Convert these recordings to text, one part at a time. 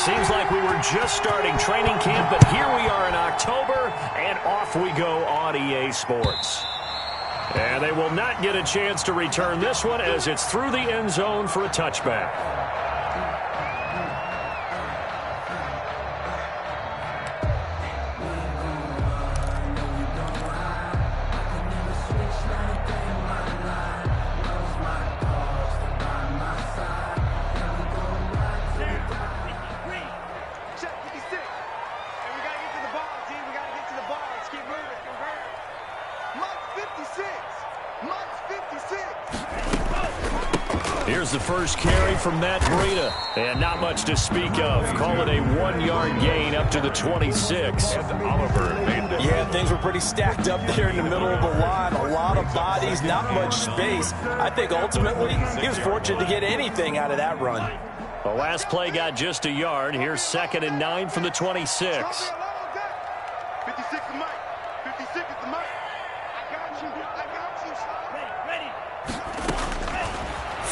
Seems like we were just starting training camp, but here we are in October, and off we go on EA Sports. And they will not get a chance to return this one as it's through the end zone for a touchback. Here's the first carry from Matt Breida, and not much to speak of. Call it a 1-yard gain up to the 26. Yeah, things were pretty stacked up there in the middle of the line. A lot of bodies, not much space. I think ultimately he was fortunate to get anything out of that run. The last play got just a yard. Here's 2nd and 9 from the 26.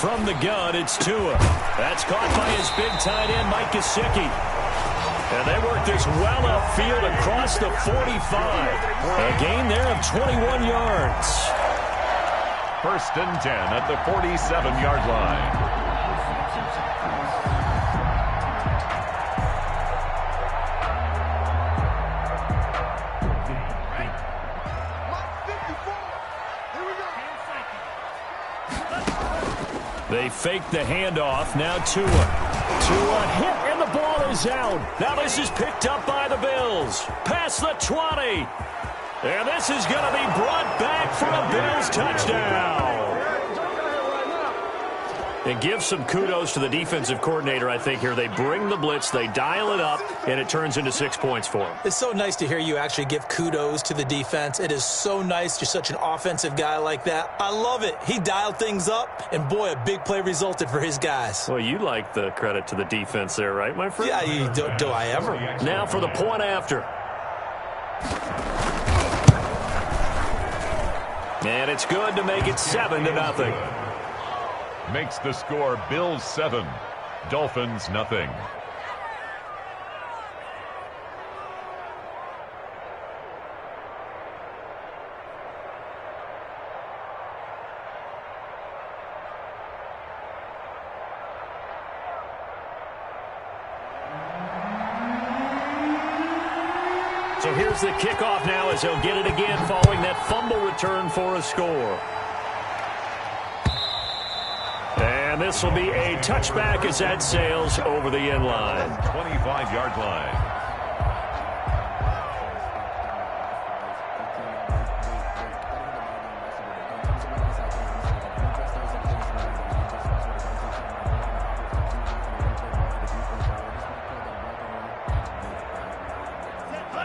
From the gun, it's Tua. That's caught by his big tight end, Mike Gesicki. And they work this well upfield across the 45. A gain there of 21 yards. 1st and 10 at the 47-yard line. They fake the handoff. Now Tua. Tua hit, and the ball is out. Now this is picked up by the Bills. Past the 20. And this is going to be brought back for a Bills touchdown. And give some kudos to the defensive coordinator, I think, here. They bring the blitz, they dial it up, and it turns into 6 points for them. It's so nice to hear you actually give kudos to the defense. It is so nice. You're such an offensive guy like that. I love it. He dialed things up, and boy, a big play resulted for his guys. Well, you like the credit to the defense there, right, my friend? Yeah, do I ever? Now for the point after. And it's good to make it 7-0. Makes the score Bills 7, Dolphins nothing. So here's the kickoff now as he'll get it again following that fumble return for a score. And this will be a touchback as that sails over the end line. 25-yard line.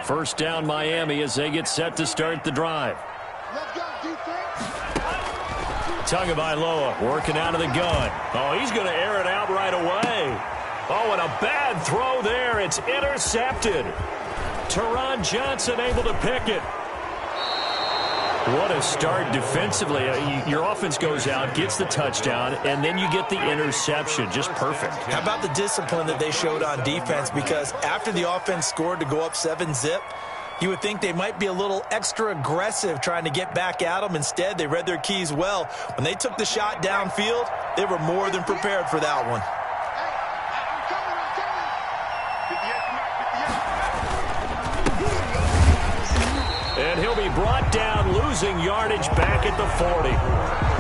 First down Miami as they get set to start the drive. Tagovailoa working out of the gun. Oh, he's going to air it out right away. Oh, and a bad throw there. It's intercepted. Teron Johnson able to pick it. What a start defensively. Your offense goes out, gets the touchdown, and then you get the interception. Just perfect. How about the discipline that they showed on defense? Because after the offense scored to go up 7-zip, you would think they might be a little extra aggressive trying to get back at them. Instead, they read their keys well. When they took the shot downfield, they were more than prepared for that one. And he'll be brought down, losing yardage back at the 40.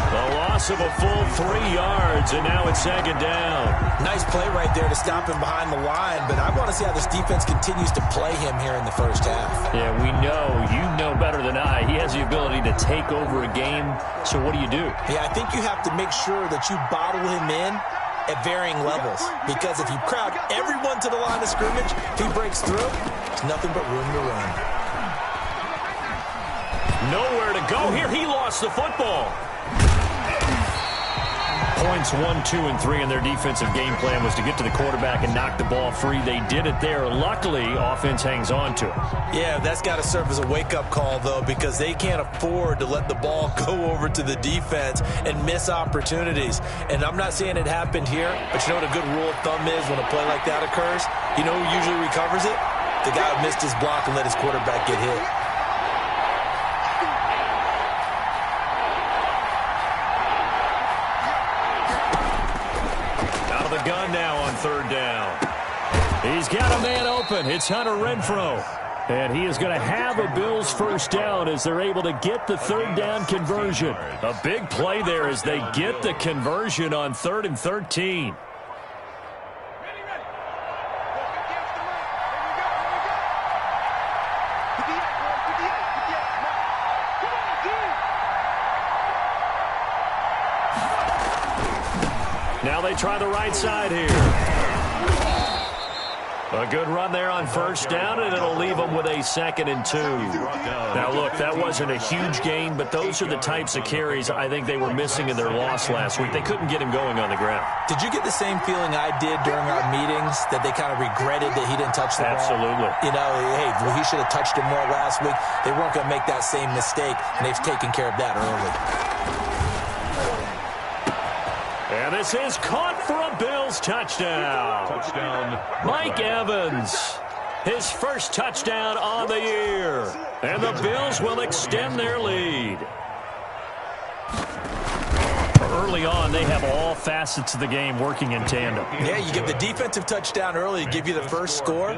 A loss of a full 3 yards, and now it's 2nd down. Nice play right there to stop him behind the line, but I want to see how this defense continues to play him here in the first half. Yeah, we know. You know better than I. He has the ability to take over a game, so what do you do? Yeah, I think you have to make sure that you bottle him in at varying levels, because if you crowd everyone to the line of scrimmage, if he breaks through, there's nothing but room to run. Nowhere to go here. He lost the football. Points 1, 2, and 3 in their defensive game plan was to get to the quarterback and knock the ball free. They did it there. Luckily, offense hangs on to it. Yeah, that's got to serve as a wake-up call, though, because they can't afford to let the ball go over to the defense and miss opportunities. And I'm not saying it happened here, but you know what a good rule of thumb is when a play like that occurs? You know who usually recovers it? The guy who missed his block and let his quarterback get hit. Gun now on third down. He's got a man open. It's Hunter Renfrow. And he is going to have a Bills first down as they're able to get the third down conversion. A big play there as they get the conversion on 3rd and 13. Now they try the right side here. A good run there on first down, and it'll leave them with a 2nd and 2. Now, look, that wasn't a huge gain, but those are the types of carries I think they were missing in their loss last week. They couldn't get him going on the ground. Did you get the same feeling I did during our meetings, that they kind of regretted that he didn't touch the ball? Absolutely. You know, hey, well, he should have touched it more last week. They weren't going to make that same mistake, and they've taken care of that early. And this is caught for a Bills touchdown. Mike Evans, his first touchdown on the year. And the Bills will extend their lead. Early on, they have all facets of the game working in tandem. Yeah, you get the defensive touchdown early to give you the first score,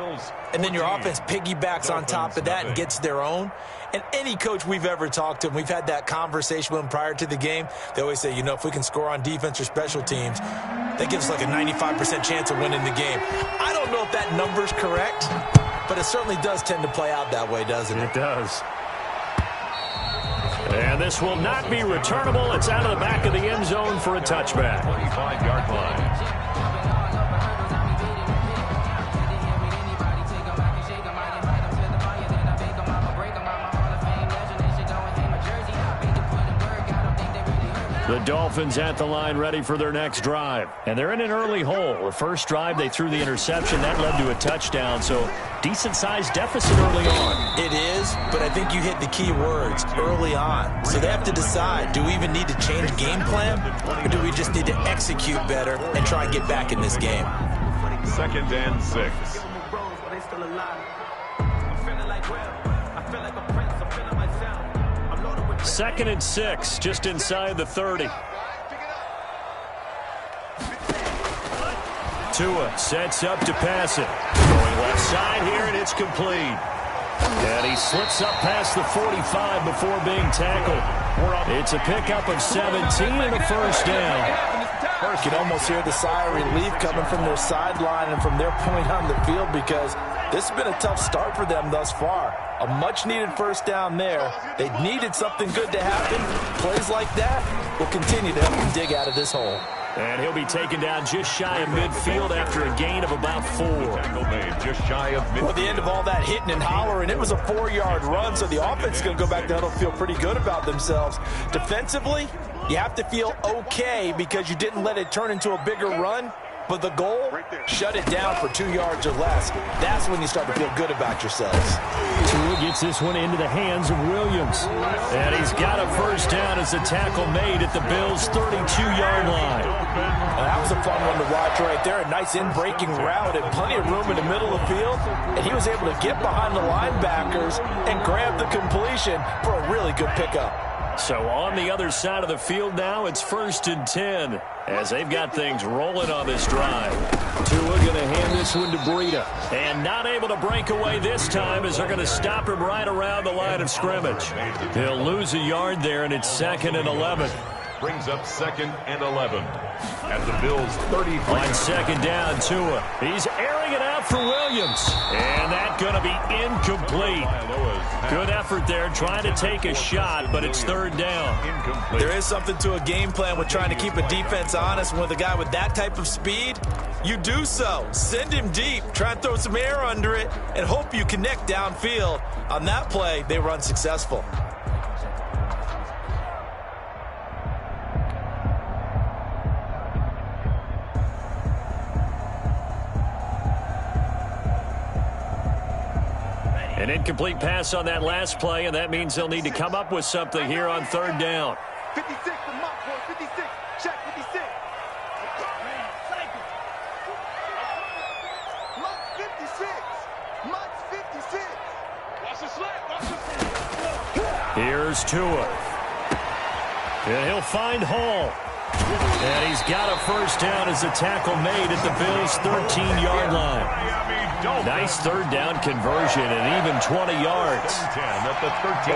and then your offense piggybacks on top of that and gets their own. And any coach we've ever talked to, and we've had that conversation with them prior to the game, they always say, you know, if we can score on defense or special teams, that gives us like a 95% chance of winning the game. I don't know if that number's correct, but it certainly does tend to play out that way, doesn't it? It does. And this will not be returnable. It's out of the back of the end zone for a touchback. 25-yard line. The Dolphins at the line ready for their next drive. And they're in an early hole. The first drive, they threw the interception. That led to a touchdown, so decent-sized deficit early on. It is, but I think you hit the key words, early on. So they have to decide, do we even need to change game plan, or do we just need to execute better and try and get back in this game? 2nd and 6. 2nd and 6, just inside the 30. Tua sets up to pass it. Going left side here, and it's complete. And he slips up past the 45 before being tackled. It's a pickup of 17 and a first down. You can almost hear the sigh of relief coming from their sideline and from their point on the field, because this has been a tough start for them thus far. A much-needed first down there. They needed something good to happen. Plays like that will continue to help them dig out of this hole. And he'll be taken down just shy of midfield after a gain of about 4. Tackle made just shy of midfield. Well, at the end of all that hitting and hollering, it was a 4-yard run, so the offense is going to go back down and feel pretty good about themselves. Defensively, you have to feel okay because you didn't let it turn into a bigger run. But the goal, shut it down for 2 yards or less. That's when you start to feel good about yourselves. Tua gets this one into the hands of Williams. And he's got a first down as the tackle made at the Bills' 32-yard line. Well, that was a fun one to watch right there. A nice in-breaking route and plenty of room in the middle of the field. And he was able to get behind the linebackers and grab the completion for a really good pickup. So on the other side of the field now, it's 1st and 10 as they've got things rolling on this drive. Tua going to hand this one to Breida. And not able to break away this time as they're going to stop him right around the line of scrimmage. He'll lose a yard there, and it's 2nd and 11. Brings up 2nd and 11 at the Bills' 33. On 2nd down, Tua. He's airing it out for Williams. And that's going to be incomplete. Good effort there, trying to take a shot, but it's 3rd down. Incomplete. There is something to a game plan with trying to keep a defense honest. With a guy with that type of speed, you do so. Send him deep, try and throw some air under it, and hope you connect downfield. On that play, they were unsuccessful. An incomplete pass on that last play, and that means they'll need to come up with something here on third down. 56 for Monk, boy. 56. Check 56. Monk's 56. Monk's 56. Watch the slip. Watch the slip. Here's Tua. And he'll find Hall. And he's got a first down as a tackle made at the Bills' 13-yard line. Nice third down conversion and even 20 yards. But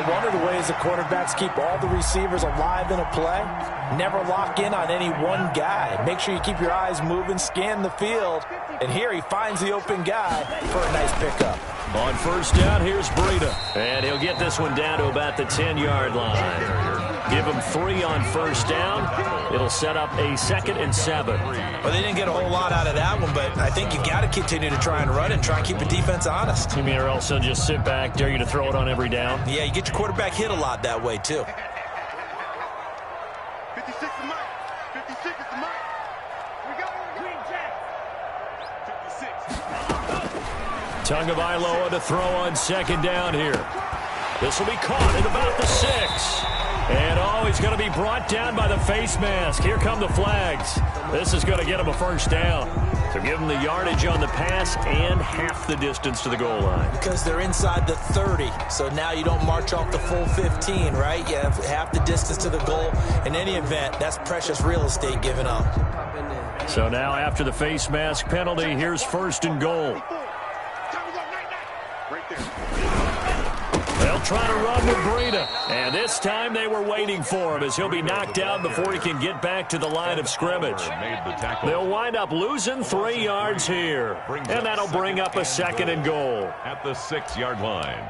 one of the ways the quarterbacks keep all the receivers alive in a play, never lock in on any one guy. Make sure you keep your eyes moving, scan the field. And here he finds the open guy for a nice pickup. On first down, here's Breida. And he'll get this one down to about the 10-yard line. Give him 3 on first down. It'll set up a 2nd and 7. Well, they didn't get a whole lot out of that one, but I think you've got to continue to try and run and try and keep the defense honest. You mean, or else they'll just sit back, dare you to throw it on every down? Yeah, you get your quarterback hit a lot that way, too. 56 is Mike. 56 is the Mike. We go. Green Jack. 56. Tagovailoa to throw on second down here. This will be caught at about the 6. And, he's going to be brought down by the face mask. Here come the flags. This is going to get him a first down. So give him the yardage on the pass and half the distance to the goal line. Because they're inside the 30, so now you don't march off the full 15, right? You have half the distance to the goal. In any event, that's precious real estate given up. So now after the face mask penalty, here's 1st and goal. Right there. They'll try to run with Breida. And this time they were waiting for him as he'll be knocked down before he can get back to the line of scrimmage. They'll wind up losing 3 yards here. And that'll bring up a 2nd and goal. At the 6-yard line.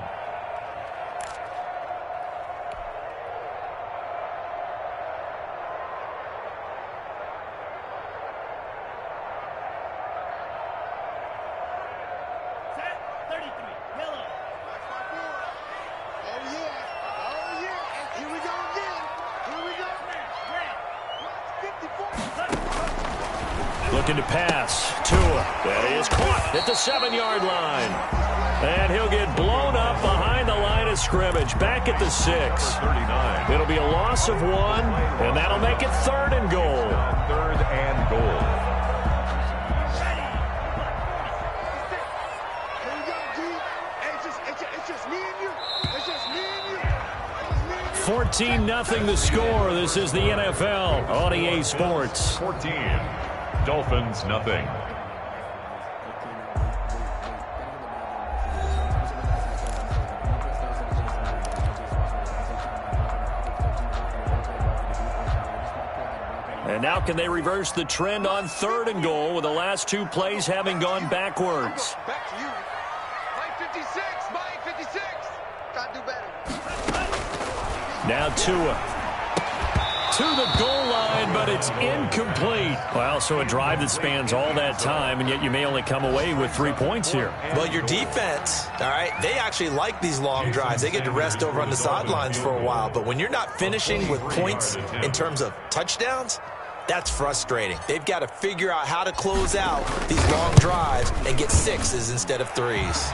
Looking to pass. Tua. That is caught at the 7-yard line. And he'll get blown up behind the line of scrimmage. Back at the 6. 39. It'll be a loss of 1, and that'll make it 3rd and goal. 3rd and goal. 14-0 the score. This is the NFL on EA Sports. 14. Dolphins, nothing. And now can they reverse the trend on 3rd and goal with the last 2 plays having gone backwards? Back to you. Mike 56. Mike 56. Gotta do better. Now Tua. To the goal line, but it's incomplete. Well, so a drive that spans all that time, and yet you may only come away with 3 points here. Well, your defense, all right, they actually like these long drives. They get to rest over on the sidelines for a while. But when you're not finishing with points in terms of touchdowns, that's frustrating. They've got to figure out how to close out these long drives and get 6s instead of 3s.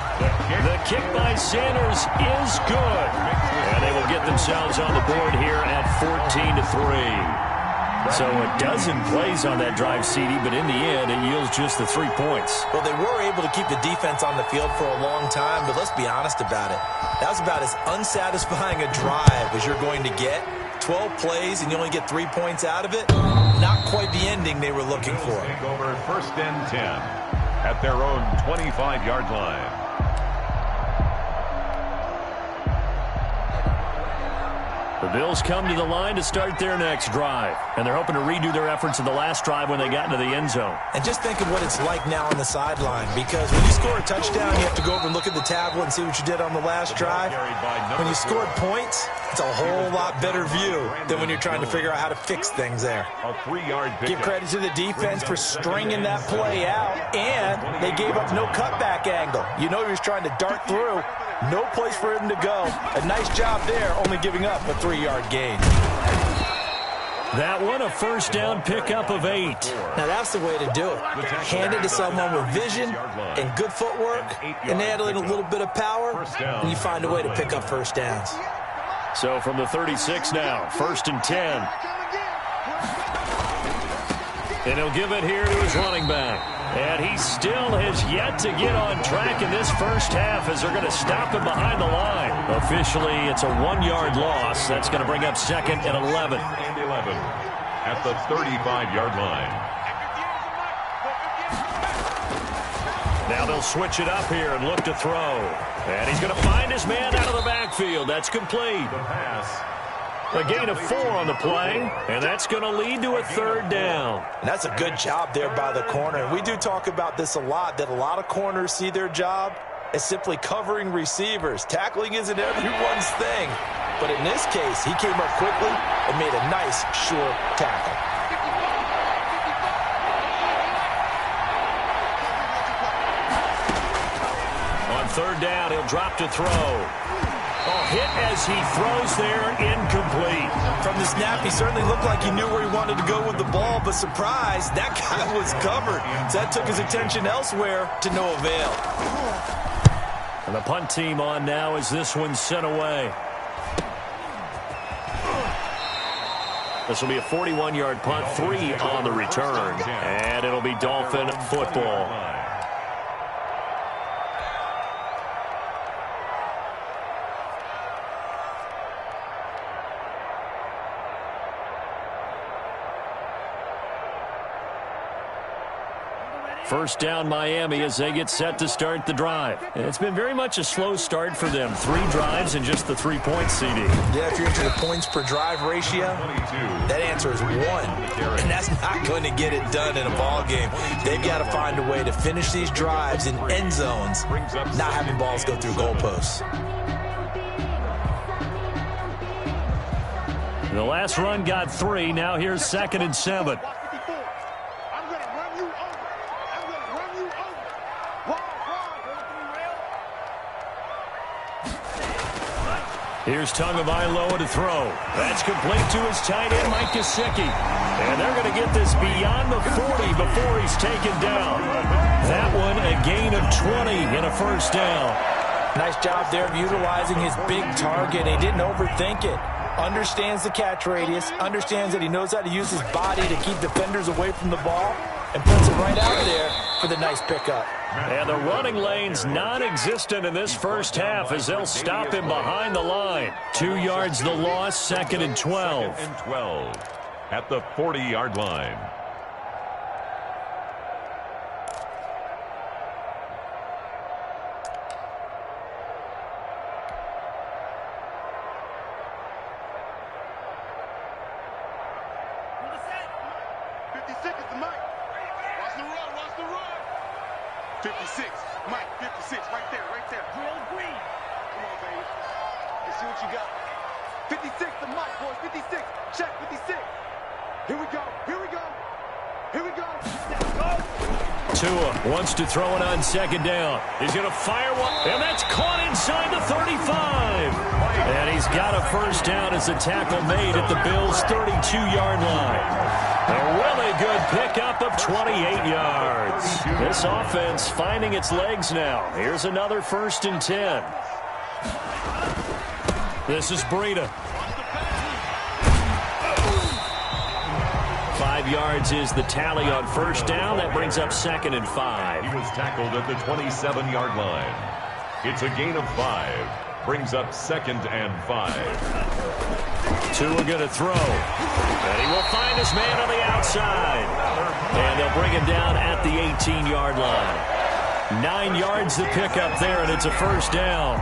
The kick by Sanders is good. And they will get themselves on the board here at 14-3. So a dozen plays on that drive, CD, but in the end, it yields just the 3 points. Well, they were able to keep the defense on the field for a long time, but let's be honest about it. That was about as unsatisfying a drive as you're going to get. 12 plays and you only get 3 points out of it. Not quite the ending they were looking for. Over 1st and 10 at their own 25-yard line. The Bills come to the line to start their next drive, and they're hoping to redo their efforts in the last drive when they got into the end zone. And just think of what it's like now on the sideline, because when you score a touchdown, you have to go over and look at the tablet and see what you did on the last drive. When you scored points, it's a whole lot better view than when you're trying to figure out how to fix things there. A 3-yard pickup. Give credit to the defense for stringing that play out, and they gave up no cutback angle. You know he was trying to dart through. No place for him to go. A nice job there, only giving up a 3-yard gain. That one, a first down pickup of 8. Now, that's the way to do it. Hand it to someone with vision and good footwork, and add in a little bit of power, and you find a way to pick up first downs. So from the 36 now, 1st and 10. And he'll give it here to his running back. And he still has yet to get on track in this first half as they're going to stop him behind the line. Officially, it's a 1-yard loss. That's going to bring up 2nd and 11. And 11 at the 35-yard line. Now they'll switch it up here and look to throw. And he's going to find his man out of the backfield. That's complete. The pass. A gain of 4 on the play, and that's going to lead to a 3rd down. And that's a good job there by the corner. And we do talk about this a lot, that a lot of corners see their job as simply covering receivers. Tackling isn't everyone's thing. But in this case, he came up quickly and made a nice, sure tackle. On 3rd down, he'll drop to throw. Hit as he throws there, incomplete. From the snap, he certainly looked like he knew where he wanted to go with the ball, but surprise, that guy was covered. So that took his attention elsewhere to no avail. And the punt team on now as this one's sent away. This will be a 41-yard punt, 3 on the return. And it'll be Dolphin football. First down Miami as they get set to start the drive. And it's been very much a slow start for them. 3 drives and just the 3-point CD. Yeah, if you're into the points per drive ratio, that answer is 1. And that's not going to get it done in a ball game. They've got to find a way to finish these drives in end zones, not having balls go through goalposts. The last run got 3. Now here's 2nd and 7. Here's Tagovailoa to throw. That's complete to his tight end, Mike Gesicki. And they're going to get this beyond the 40 before he's taken down. That one, a gain of 20 and a first down. Nice job there of utilizing his big target. He didn't overthink it. Understands the catch radius, understands that he knows how to use his body to keep defenders away from the ball, and puts it right out there for the nice pickup. And the running lane's non-existent in this first half as they'll stop him behind the line. 2 yards the loss, 2nd and 12. 2nd and 12 at the 40-yard line. Wants to throw it on 2nd down. He's going to fire one, and that's caught inside the 35. And he's got a first down as the tackle made at the Bills' 32-yard line. A really good pickup of 28 yards. This offense finding its legs now. Here's another 1st and 10. This is Breida. 5 yards is the tally on first down. That brings up 2nd and 5. He was tackled at the 27-yard line. It's a gain of 5. Brings up 2nd and 5. Tua going to throw. And he will find his man on the outside. And they'll bring him down at the 18-yard line. 9 yards the pickup there, and it's a first down.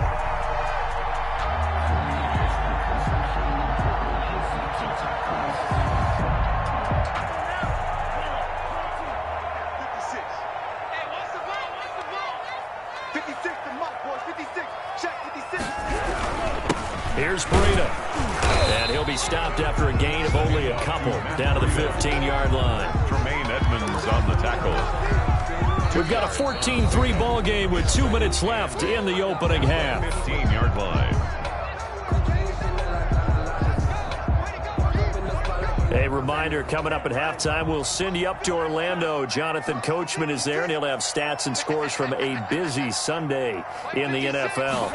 Here's Breida. And he'll be stopped after a gain of only a couple down to the 15-yard line. Tremaine Edmonds on the tackle. We've got a 14-3 ball game with 2 minutes left in the opening half. 15-yard line. A reminder, coming up at halftime, we'll send you up to Orlando. Jonathan Coachman is there, and he'll have stats and scores from a busy Sunday in the NFL.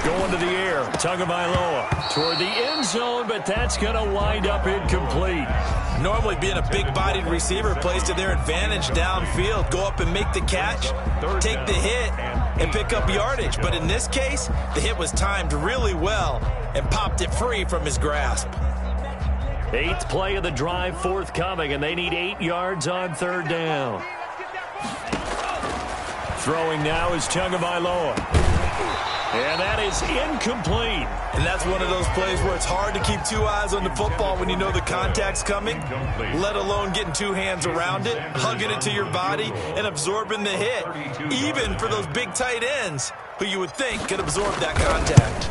Going to the air, Tagovailoa toward the end zone, but that's going to wind up incomplete. Normally being a big-bodied receiver plays to their advantage downfield. Go up and make the catch, take the hit, and pick up yardage. But in this case, the hit was timed really well and popped it free from his grasp. 8th play of the drive forthcoming, and they need 8 yards on 3rd down. Throwing now is Tagovailoa. And that is incomplete. And that's one of those plays where it's hard to keep 2 eyes on the football when you know the contact's coming, let alone getting 2 hands around it, hugging it to your body, and absorbing the hit, even for those big tight ends who you would think could absorb that contact.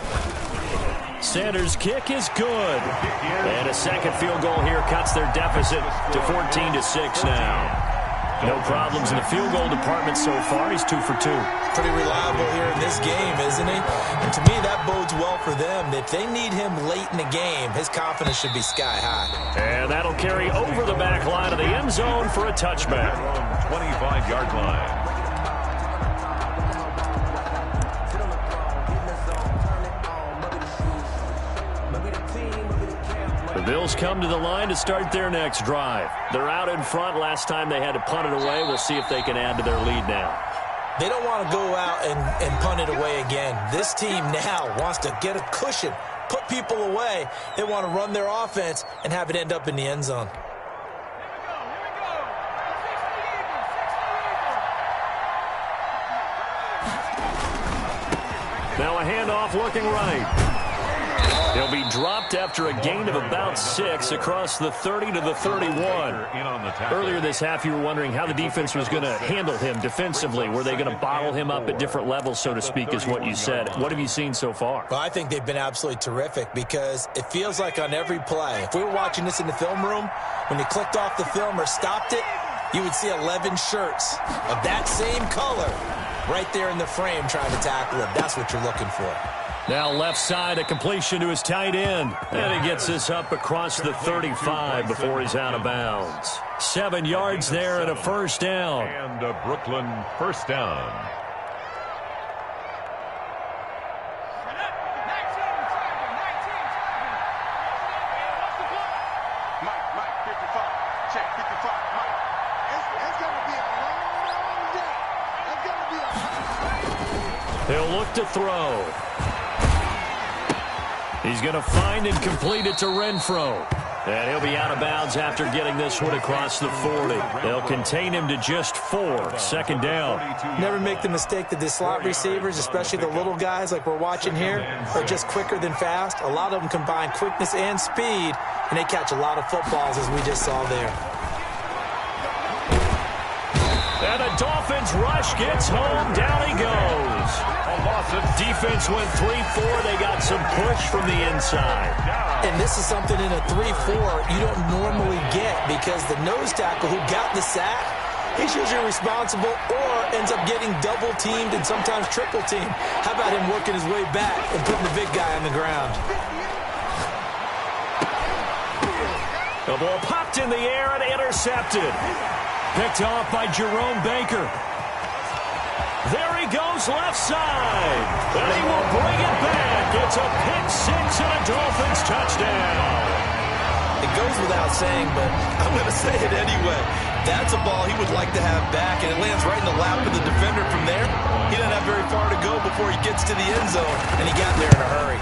Sanders' kick is good. And a second field goal here cuts their deficit to 14-6 now. No problems in the field goal department so far. He's 2 for 2. Pretty reliable here in this game, isn't he? And to me, that bodes well for them. If they need him late in the game, his confidence should be sky high. And that'll carry over the back line of the end zone for a touchback. 25-yard line. The Bills come to the line to start their next drive. They're out in front. Last time they had to punt it away. We'll see if they can add to their lead now. They don't want to go out and punt it away again. This team now wants to get a cushion, put people away. They want to run their offense and have it end up in the end zone. Now a handoff looking right. He'll be dropped after a gain of about 6 across the 30 to the 31. Earlier this half, you were wondering how the defense was going to handle him defensively. Were they going to bottle him up at different levels, so to speak, is what you said. What have you seen so far? Well, I think they've been absolutely terrific because it feels like on every play, if we were watching this in the film room, when you clicked off the film or stopped it, you would see 11 shirts of that same color right there in the frame trying to tackle him. That's what you're looking for. Now left side, a completion to his tight end. And he gets this up across the 35 before he's out of bounds. 7 yards there and a first down. And a Brooklyn first down. Mike, 55. Check, 55. Mike. It's going to be a long day. It's going to be a... He'll look to throw. He's going to find and complete it to Renfro. And he'll be out of bounds after getting this one across the 40. They'll contain him to just 4. Second down. Never make the mistake that the slot receivers, especially the little guys like we're watching here, are just quicker than fast. A lot of them combine quickness and speed, and they catch a lot of footballs, as we just saw there. And the Dolphins rush gets home. Down he goes. Defense went 3-4. They got some push from the inside. And this is something in a 3-4 you don't normally get because the nose tackle who got the sack, he's usually responsible or ends up getting double-teamed and sometimes triple-teamed. How about him working his way back and putting the big guy on the ground? The ball popped in the air and intercepted. Picked off by Jerome Baker. There he goes left side. And he will bring it back. It's a pick-6 and a Dolphins touchdown. It goes without saying, but I'm going to say it anyway. That's a ball he would like to have back, and it lands right in the lap of the defender from there. He doesn't have very far to go before he gets to the end zone, and he got there in a hurry.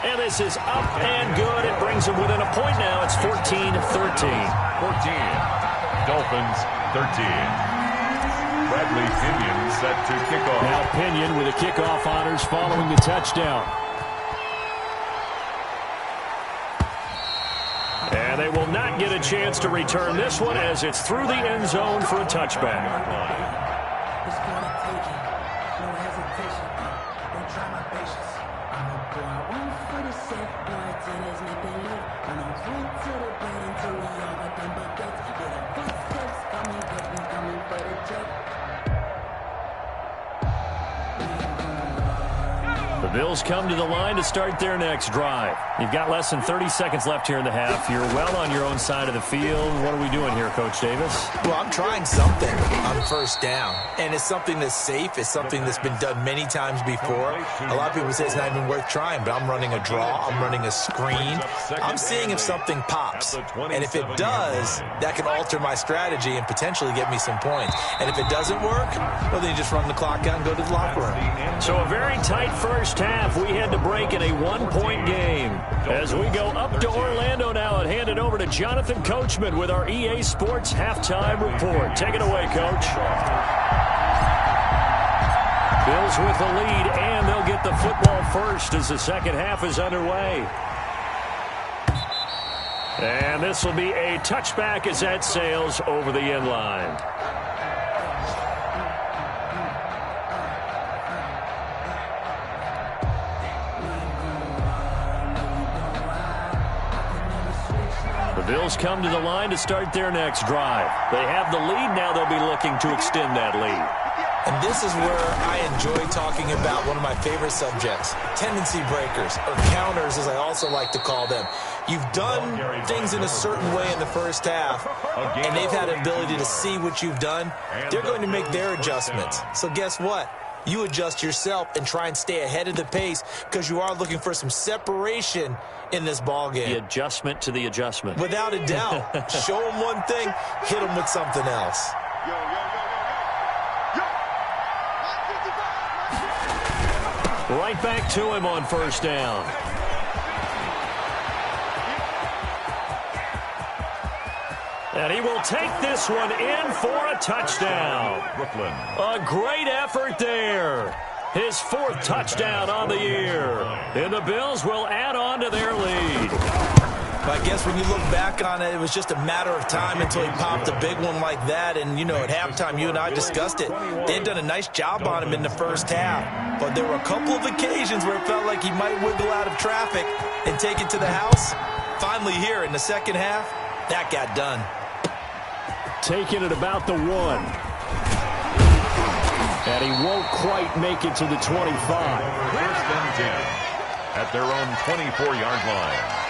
And this is up and good. It brings him within a point now. It's 14-13. 14. Dolphins 13. Bradley Pinion set to kick off. Now Pinion with the kickoff honors following the touchdown. And they will not get a chance to return this one as it's through the end zone for a touchback. The Bills come to the line to start their next drive. You've got less than 30 seconds left here in the half. You're well on your own side of the field. What are we doing here, Coach Davis? Well, I'm trying something on first down, and it's something that's safe. It's something that's been done many times before. A lot of people say it's not even worth trying, but I'm running a draw. I'm running a screen. I'm seeing if something pops, and if it does, that can alter my strategy and potentially get me some points. And if it doesn't work, well, then you just run the clock out and go to the locker room. So a very tight first half. We head to break in a one-point game. As we go up to Orlando now and hand it over to Jonathan Coachman with our EA Sports Halftime Report. Take it away, Coach. Bills with the lead, and they'll get the football first as the second half is underway. And this will be a touchback as that sails over the end line. The Bills come to the line to start their next drive. They have the lead now. They'll be looking to extend that lead. And this is where I enjoy talking about one of my favorite subjects, tendency breakers, or counters as I also like to call them. You've done things in a certain way in the first half, and they've had an ability to see what you've done. They're going to make their adjustments. So guess what? You adjust yourself and try and stay ahead of the pace because you are looking for some separation in this ball game. The adjustment to the adjustment. Without a doubt. Show them one thing, hit them with something else. Right back to him on first down. And he will take this one in for a touchdown. Brooklyn. A great effort there. His fourth touchdown on the year. And the Bills will add on to their lead. I guess when you look back on it, it was just a matter of time until he popped a big one like that. And, you know, at halftime, you and I discussed it. They had done a nice job on him in the first half. But there were a couple of occasions where it felt like he might wiggle out of traffic and take it to the house. Finally here in the second half, that got done. Taking it about the 1. And he won't quite make it to the 25. First and 10 at their own 24-yard line.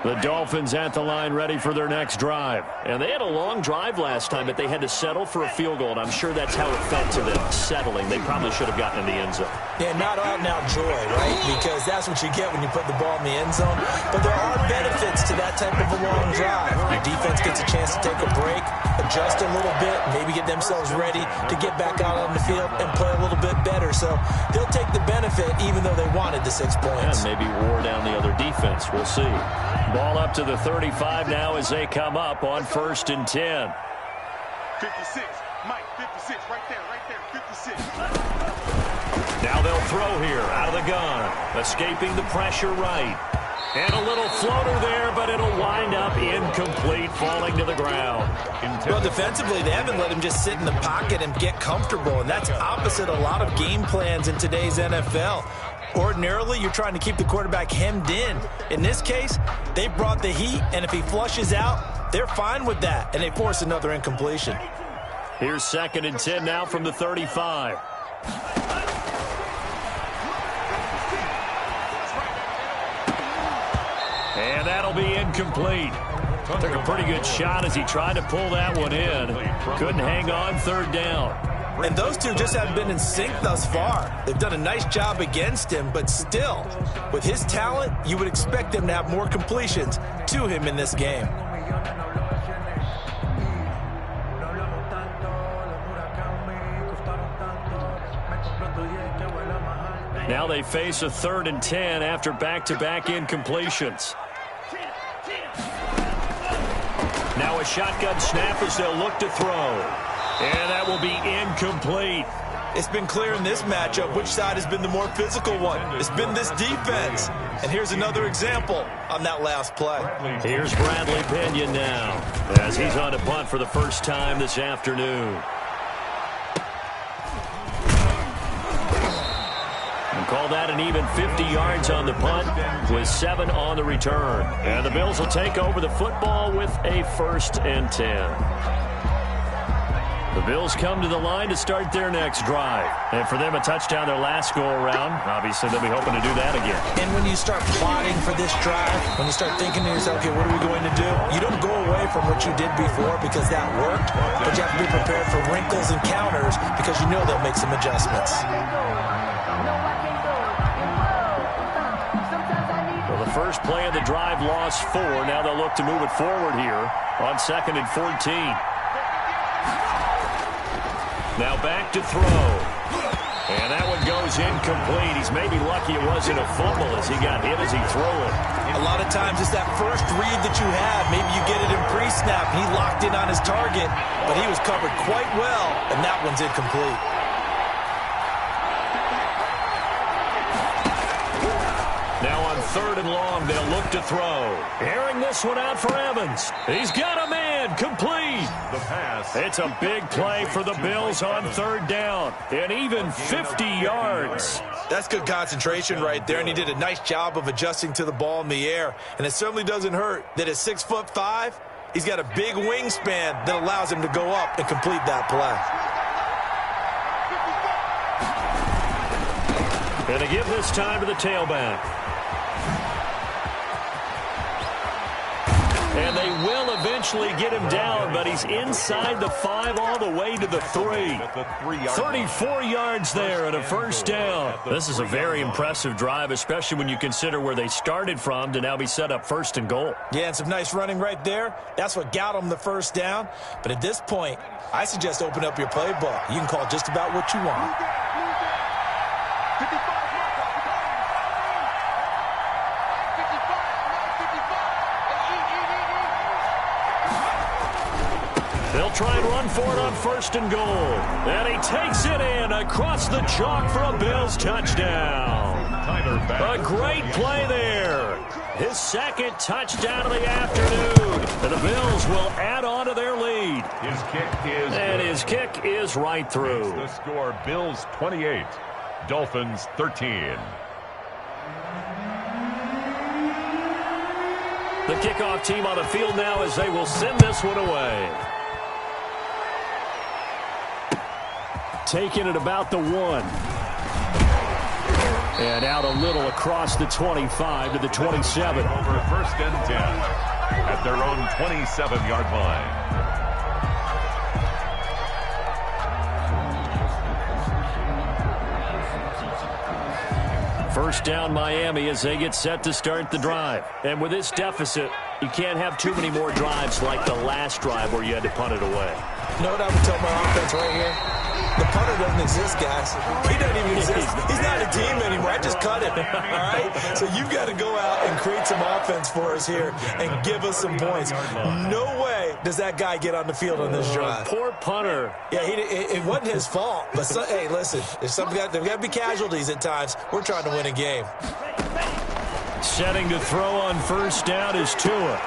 The Dolphins at the line ready for their next drive. And they had a long drive last time, but they had to settle for a field goal. And I'm sure that's how it felt to them, settling. They probably should have gotten in the end zone. Yeah, not out-and-out joy, right? Because that's what you get when you put the ball in the end zone. But there are benefits to that type of a long drive. The defense gets a chance to take a break, adjust a little bit, maybe get themselves ready to get back out on the field and play a little bit better. So they'll take the benefit even though they wanted the 6 points. And maybe wore down the other defense. We'll see. Ball up to the 35 now as they come up on first and 10. 56, Mike, 56, right there, 56. Now they'll throw here out of the gun. Escaping the pressure right. And a little floater there, but it'll wind up incomplete, falling to the ground. Well, defensively, they haven't let him just sit in the pocket and get comfortable, and that's opposite a lot of game plans in today's NFL. Ordinarily, you're trying to keep the quarterback hemmed in. In this case, they brought the heat, and if he flushes out, they're fine with that, and they force another incompletion. Here's second and 10 now from the 35. And that'll be incomplete. Took a pretty good shot as he tried to pull that one in. Couldn't hang on third down. And those two just haven't been in sync thus far. They've done a nice job against him, but still, with his talent, you would expect them to have more completions to him in this game. Now they face a 3rd and 10 after back-to-back incompletions. Now a shotgun snap as they'll look to throw. And that will be incomplete. It's been clear in this matchup which side has been the more physical one. It's been this defense. And here's another example on that last play. Here's Bradley Pinion now as he's on a punt for the first time this afternoon. And call that an even 50 yards on the punt with 7 on the return. And the Bills will take over the football with a 1st and 10. The Bills come to the line to start their next drive. And for them, a touchdown their last go-around. Obviously, they'll be hoping to do that again. And when you start plotting for this drive, when you start thinking to yourself, okay, what are we going to do? You don't go away from what you did before because that worked, but you have to be prepared for wrinkles and counters because you know they'll make some adjustments. Well, the first play of the drive lost 4. Now they'll look to move it forward here on 2nd and 14. Now back to throw. And that one goes incomplete. He's maybe lucky it wasn't a fumble as he got hit as he threw it. A lot of times it's that first read that you have. Maybe you get it in pre-snap. He locked in on his target, but he was covered quite well, and that one's incomplete. Now on 3rd and long, they'll look to throw. Airing this one out for Evans. He's got a man, complete. The pass. It's a big play for the Bills on 3rd down, and even 50 yards. That's good concentration right there, and he did a nice job of adjusting to the ball in the air. And it certainly doesn't hurt that at 6'5", he's got a big wingspan that allows him to go up and complete that play. And to give this time to the tailback. And they will eventually get him down, but he's inside the 5 all the way to the 3. 34 yards there and a 1st down. This is a very impressive drive, especially when you consider where they started from to now be set up 1st and goal. Yeah, and some nice running right there. That's what got him the 1st down. But at this point, I suggest open up your playbook. You can call just about what you want. They'll try and run for it on 1st and goal. And he takes it in across the chalk for a Bills touchdown. A great play there. His 2nd touchdown of the afternoon. And the Bills will add on to their lead. His kick is right through. The score, Bills 28, Dolphins 13. The kickoff team on the field now as they will send this one away. Taking it about the 1. And out a little across the 25 to the 27. Over 1st and 10 at their own 27-yard line. First down Miami as they get set to start the drive. And with this deficit, you can't have too many more drives like the last drive where you had to punt it away. You know what I would tell my offense right here? The punter doesn't exist, guys. He doesn't even exist. He's not a team anymore. I just cut him. All right? So you've got to go out and create some offense for us here and give us some points. No way does that guy get on the field on this drive. Poor punter. Yeah, it wasn't his fault. But, hey, listen, there's got to be casualties at times. We're trying to win a game. Setting to throw on 1st down is Tua.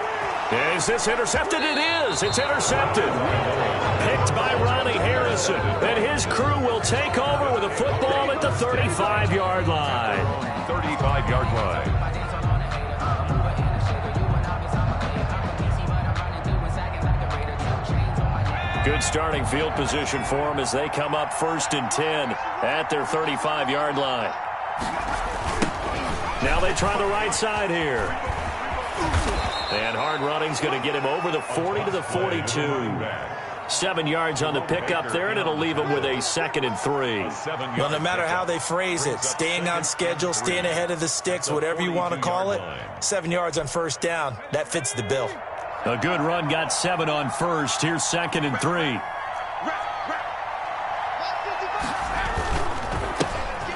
Is this intercepted? It is. It's intercepted. Picked by Ronnie Harrison. And his crew will take over with a football at the 35-yard line. 35-yard line. Good starting field position for them as they come up 1st and 10 at their 35-yard line. Now they try the right side here. And hard running's going to get him over the 40 to the 42. 7 yards on the pickup there, and it'll leave him with a 2nd and 3. Well, no matter how they phrase it, staying on schedule, staying ahead of the sticks, whatever you want to call it, 7 yards on 1st down, that fits the bill. A good run got 7 on 1st. Here's 2nd and 3.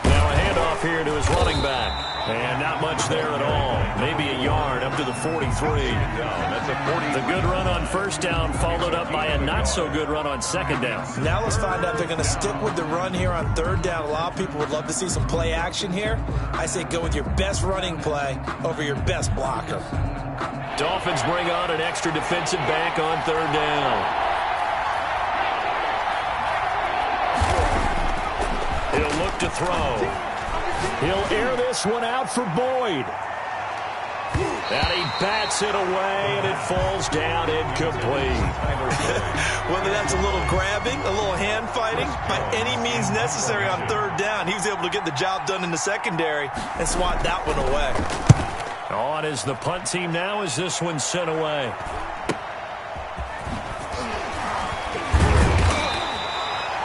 Now a handoff here to his running back. And not much there at all. Maybe a yard up to the 43. That's a 40. The good run on 1st down followed up by a not-so-good run on 2nd down. Now let's find out if they're going to stick with the run here on 3rd down. A lot of people would love to see some play action here. I say go with your best running play over your best blocker. Dolphins bring on an extra defensive back on 3rd down. He'll look to throw. He'll air this one out for Boyd. And he bats it away, and it falls down incomplete. Whether that's a little grabbing, a little hand fighting, by any means necessary on third down, he was able to get the job done in the secondary and swat that one away. On is the punt team now as this one's sent away.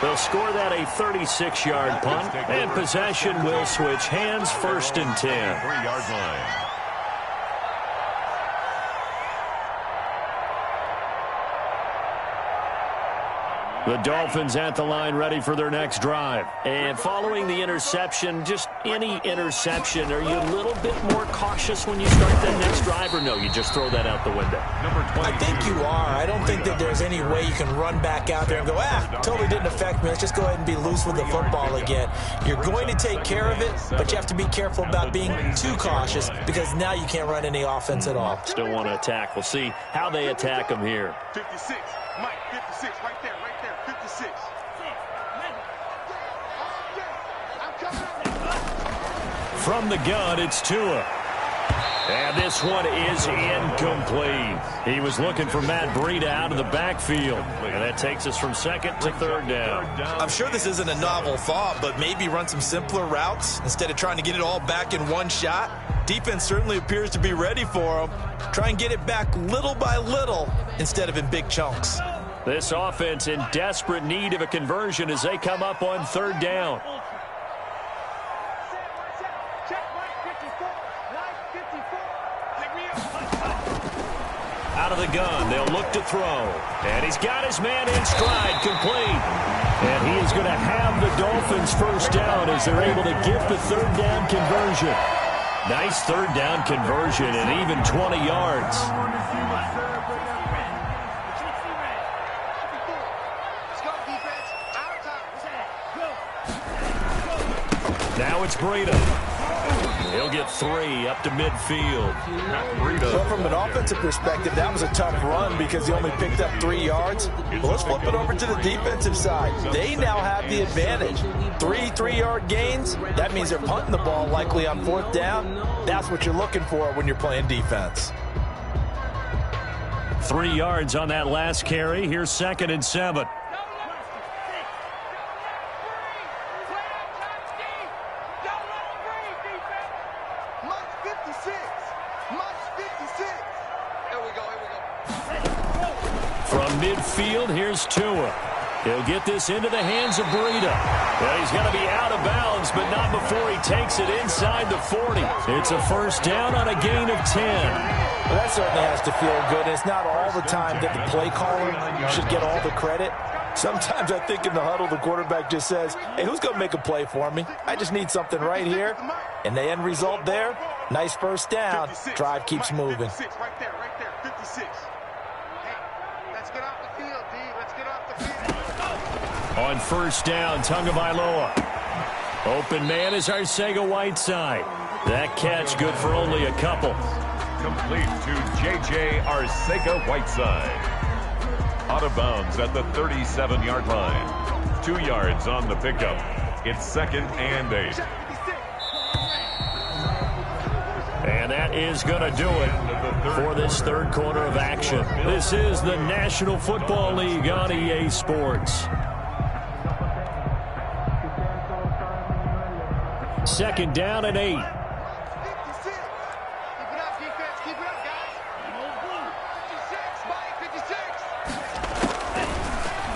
They'll score that a 36-yard punt, and possession will switch hands, 1st and 10. 3-yard line. The Dolphins at the line ready for their next drive. And following the interception, just any interception, are you a little bit more cautious when you start that next drive, or no, you just throw that out the window? I think you are. I don't think that there's any way you can run back out there and go, totally didn't affect me. Let's just go ahead and be loose with the football again. You're going to take care of it, but you have to be careful about being too cautious because now you can't run any offense at all. Still want to attack. We'll see how they attack them here. 56, Mike, 56, right there, 56. From the gun, it's Tua. And this one is incomplete. He was looking for Matt Breida out of the backfield. And that takes us from 2nd to 3rd down. I'm sure this isn't a novel thought, but maybe run some simpler routes instead of trying to get it all back in one shot. Defense certainly appears to be ready for him. Try and get it back little by little instead of in big chunks. This offense in desperate need of a conversion as they come up on 3rd down. Out of the gun, they'll look to throw. And he's got his man in stride, complete. And he is going to have the Dolphins 1st down as they're able to get the 3rd down conversion. Nice 3rd down conversion and even 20 yards. Now it's Breida. He'll get 3 up to midfield. Well, from an offensive perspective, that was a tough run because he only picked up 3 yards. Well, let's flip it over to the defensive side. They now have the advantage. 3 3-yard gains. That means they're punting the ball likely on 4th down. That's what you're looking for when you're playing defense. 3 yards on that last carry. Here's 2nd and 7. Midfield, here's Tua. He'll get this into the hands of Breida. Well, he's going to be out of bounds, but not before he takes it inside the 40. It's a 1st down on a gain of 10. Well, that certainly has to feel good. It's not all the time that the play caller should get all the credit. Sometimes I think in the huddle, the quarterback just says, hey, who's going to make a play for me? I just need something right here. And the end result there, nice 1st down. Drive keeps moving. Right there, 56. Let's get off the field, D. Let's get off the field. On 1st down, Tagovailoa. Open man is Arcega-Whiteside. That catch good for only a couple. Complete to J.J. Arcega-Whiteside. Out of bounds at the 37-yard line. 2 yards on the pickup. It's 2nd and 8. And that is going to do it for this 3rd quarter of action. This is the National Football League on EA Sports. 2nd down and 8.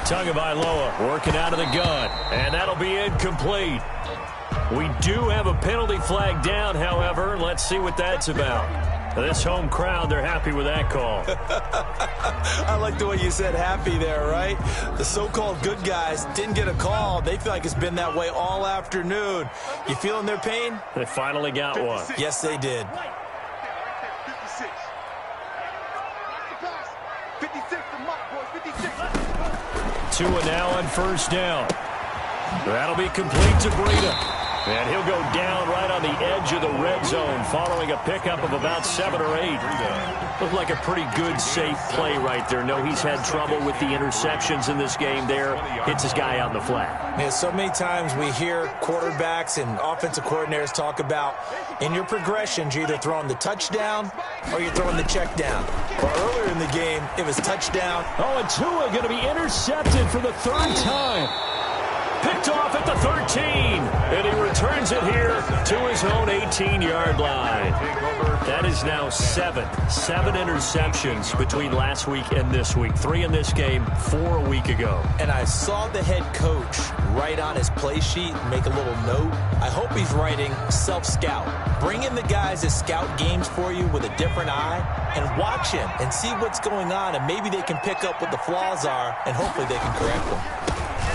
Tagovailoa working out of the gun, and that'll be incomplete. We do have a penalty flag down, however. Let's see what that's about. This home crowd, they're happy with that call. I like the way you said happy there, right? The so-called good guys didn't get a call. They feel like it's been that way all afternoon. You feeling their pain? They finally got one. Yes, they did. 56. 56 to Mark, boys. 56. Tua now on 1st down. That'll be complete to Breida. And he'll go down right on the edge of the red zone following a pickup of about 7 or 8. Looked like a pretty good, safe play right there. No, he's had trouble with the interceptions in this game there. Hits his guy on the flat. Yeah, so many times we hear quarterbacks and offensive coordinators talk about in your progressions, you're either throwing the touchdown or you're throwing the check down. Well, earlier in the game, it was touchdown. Oh, and Tua going to be intercepted for the 3rd time. Picked off at the 13, and he returns it here to his own 18-yard line. That is now 7 interceptions between last week and this week. 3 in this game, 4 a week ago. And I saw the head coach write on his play sheet, make a little note. I hope he's writing self-scout. Bring in the guys that scout games for you with a different eye and watch him and see what's going on, and maybe they can pick up what the flaws are, and hopefully they can correct them.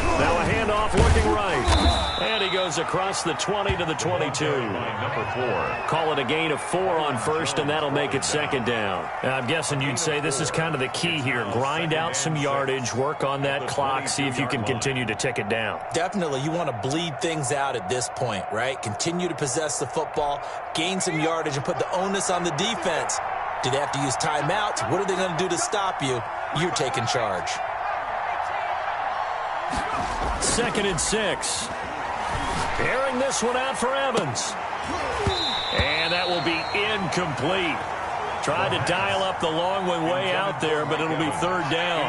Now a handoff looking right. And he goes across the 20 to the 22. Number 4. Call it a gain of 4 on first, and that'll make it 2nd down. And I'm guessing you'd say this is kind of the key here. Grind out some yardage, work on that clock, see if you can continue to tick it down. Definitely, you want to bleed things out at this point, right? Continue to possess the football, gain some yardage, and put the onus on the defense. Do they have to use timeouts? What are they going to do to stop you? You're taking charge. 2nd and 6. Airing this one out for Evans. And that will be incomplete. Tried to dial up the long one way out there, but it'll be 3rd down.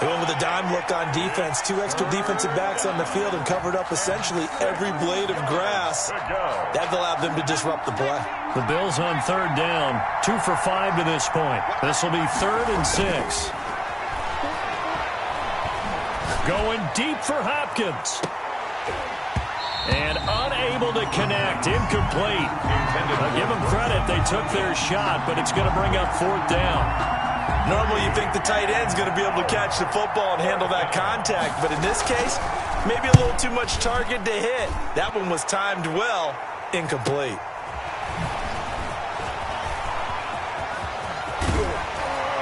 They went with a dime look on defense. 2 extra defensive backs on the field and covered up essentially every blade of grass. That allowed them to disrupt the play. The Bills on 3rd down. 2 for 5 to this point. This will be 3rd and 6. Going deep for Hopkins. And unable to connect. Incomplete. I'll give them credit. They took their shot, but it's going to bring up 4th down. Normally you think the tight end's going to be able to catch the football and handle that contact, but in this case, maybe a little too much target to hit. That one was timed well. Incomplete.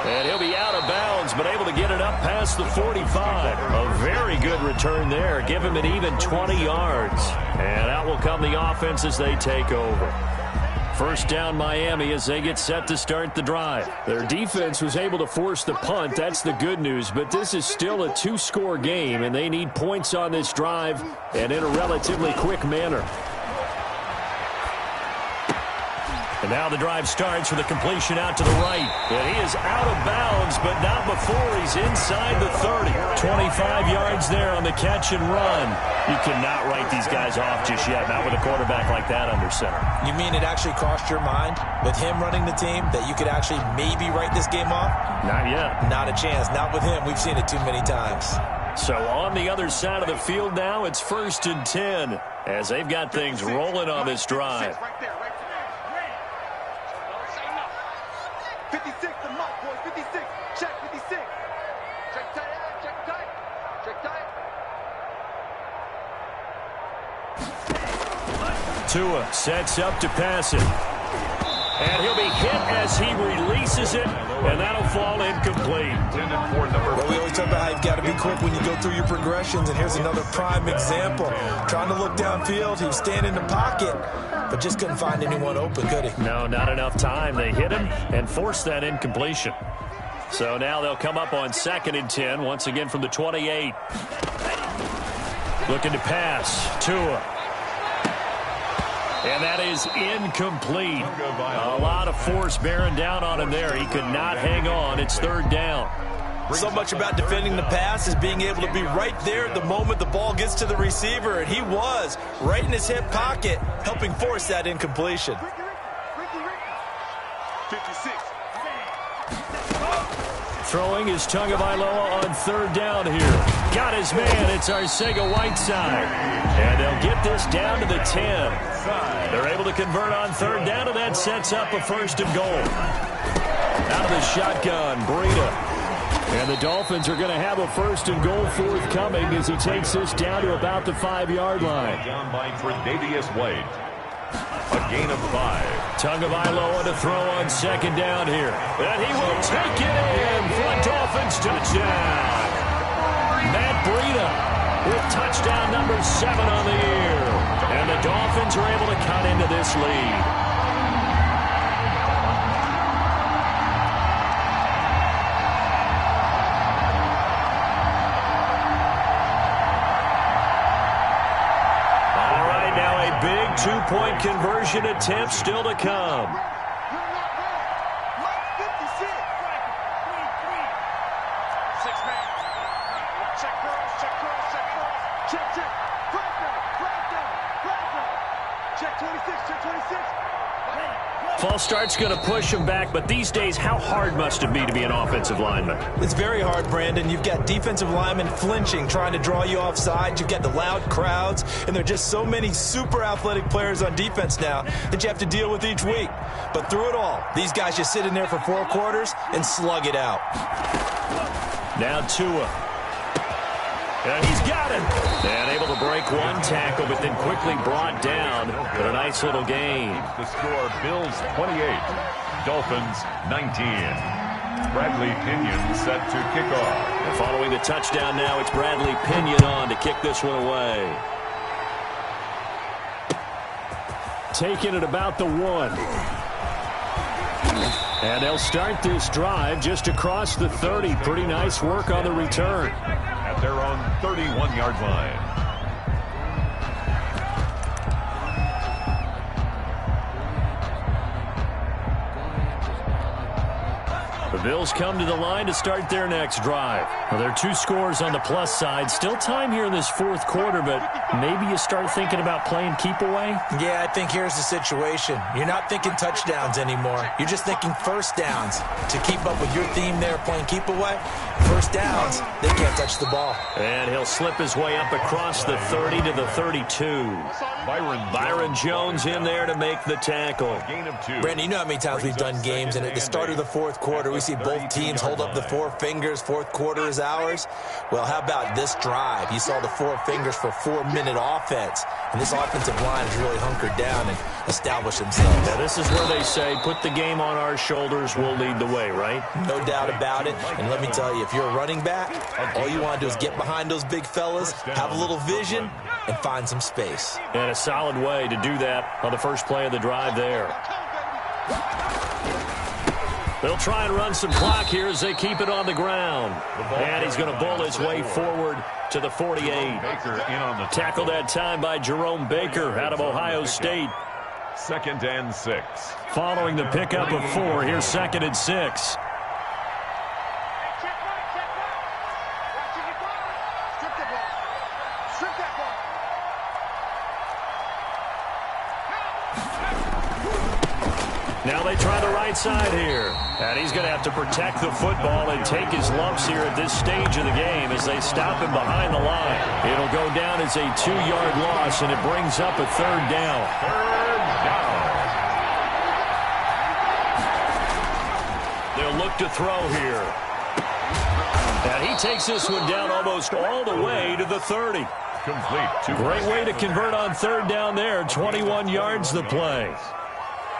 And he'll be out of bounds, but able to get it up past the 45. A very good return there. Give him an even 20 yards. And out will come the offense as they take over. 1st down Miami as they get set to start the drive. Their defense was able to force the punt. That's the good news. But this is still a 2-score game, and they need points on this drive and in a relatively quick manner. And now the drive starts with a completion out to the right. And he is out of bounds, but not before he's inside the 30. 25 yards there on the catch and run. You cannot write these guys off just yet, not with a quarterback like that under center. You mean it actually crossed your mind with him running the team that you could actually maybe write this game off? Not yet. Not a chance. Not with him. We've seen it too many times. So on the other side of the field now, it's 1st and 10 as they've got things rolling on this drive. 56, the mark, boys. 56. Check 56. Check tight. Check tight. Check tight. Tua sets up to pass it. And he'll be hit as he releases it, and that'll fall incomplete. Well, we always talk about how you've got to be quick when you go through your progressions, and here's another prime example. Trying to look downfield, he was standing in the pocket, but just couldn't find anyone open, could he? No, not enough time. They hit him and forced that incompletion. So now they'll come up on 2nd and 10, once again from the 28. Looking to pass. Tua. And that is incomplete. A lot of force bearing down on him there. He could not hang on. It's 3rd down. So much about defending the pass is being able to be right there at the moment the ball gets to the receiver, and he was right in his hip pocket, helping force that incompletion. 56. Throwing is Tagovailoa on 3rd down here. Got his man. It's Arcega-Whiteside. And they'll get this down to the 10. They're able to convert on 3rd down, and that sets up a 1st and goal. Out of the shotgun, Breida. And the Dolphins are going to have a 1st and goal forthcoming as he takes this down to about the 5-yard line. Down by Tre'Davious White. A gain of 5. Tagovailoa to throw on 2nd down here. And he will take it in for a Dolphins touchdown. Matt Breida with touchdown number 7 on the year. And the the Dolphins are able to cut into this lead. Big two-point conversion attempt still to come. False start's going to push him back, but these days, how hard must it be to be an offensive lineman? It's very hard, Brandon. You've got defensive linemen flinching, trying to draw you off sides. You've got the loud crowds, and there are just so many super athletic players on defense now that you have to deal with each week. But through it all, these guys just sit in there for 4 quarters and slug it out. Now Tua. And he's got it. And able to break one tackle, but then quickly brought down. But a nice little gain. The score, Bills 28, Dolphins 19. Bradley Pinion set to kick off. And following the touchdown now, it's Bradley Pinion on to kick this one away. Taking it about the 1. And they'll start this drive just across the 30. Pretty nice work on the return. At their own 31-yard line. The Bills come to the line to start their next drive. Well, there are 2 scores on the plus side. Still time here in this 4th quarter, but maybe you start thinking about playing keep away? Yeah, I think here's the situation. You're not thinking touchdowns anymore. You're just thinking first downs. To keep up with your theme there, playing keep away, first downs, they can't touch the ball. And he'll slip his way up across the 30 to the 32. Byron Jones in there to make the tackle. Brandon, you know how many times we've done games, and at the start of the 4th quarter, we see both teams hold up the 4 fingers. 4th quarter is ours. Well, how about this drive? You saw the 4 fingers for 4-minute offense, and this offensive line has really hunkered down and established themselves. Now, this is where they say, put the game on our shoulders, we'll lead the way, right? No doubt about it. And let me tell you, if you're a running back, all you want to do is get behind those big fellas, have a little vision, and find some space. And a solid way to do that on the first play of the drive there. They'll try and run some clock here as they keep it on the ground. And he's going to bull his way forward to the 48. Tackled that time by Jerome Baker out of Ohio State. 2nd and 6. Following the pickup of 4, here's 2nd and 6. Now they try the right side here. And he's going to have to protect the football and take his lumps here at this stage of the game as they stop him behind the line. It'll go down as a 2-yard loss, and it brings up a 3rd down. 3rd down. They'll look to throw here. And he takes this one down almost all the way to the 30. Complete. Great way to convert on 3rd down there. 21 yards the play.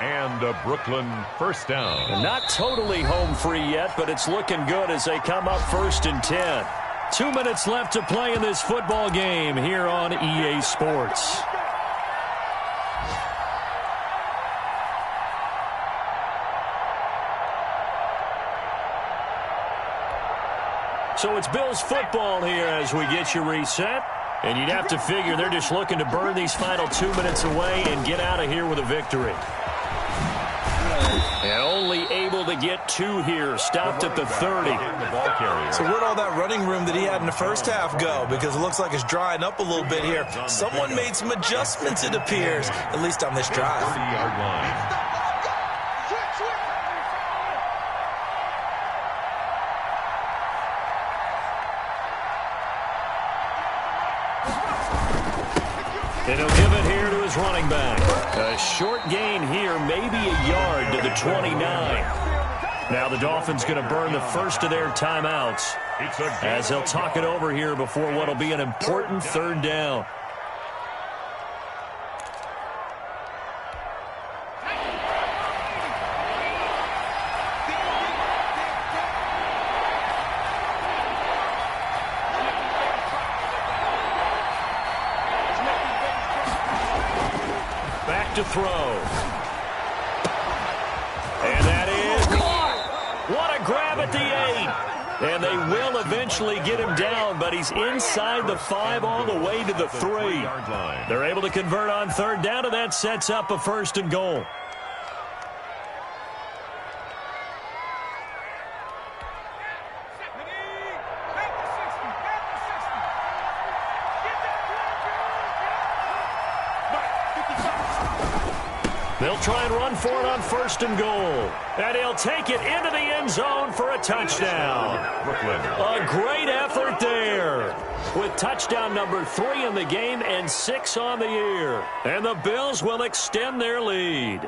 And a Brooklyn first down. Not totally home free yet, but it's looking good as they come up 1st and 10. 2 minutes left to play in this football game here on EA Sports. So it's Bills football here as we get you reset. And you'd have to figure they're just looking to burn these final 2 minutes away and get out of here with a victory. And only able to get 2 here, stopped at the 30. So where'd all that running room that he had in the first half go? Because it looks like it's drying up a little bit here. Someone made some adjustments, it appears, at least on this drive. 30-yard line. And he'll give it here to his running back. A short gain here, maybe a yard to the 29. Now the Dolphins going to burn the first of their timeouts as they'll talk it over here before what will be an important 3rd down. to throw. And that is caught. What a grab at the 8. And they will eventually get him down, but he's inside the 5 all the way to the 3. They're able to convert on 3rd down, and that sets up a 1st and goal. They'll try and run for it on 1st and goal. And he'll take it into the end zone for a touchdown. A great effort there. With touchdown number 3 in the game and 6 on the year. And the Bills will extend their lead.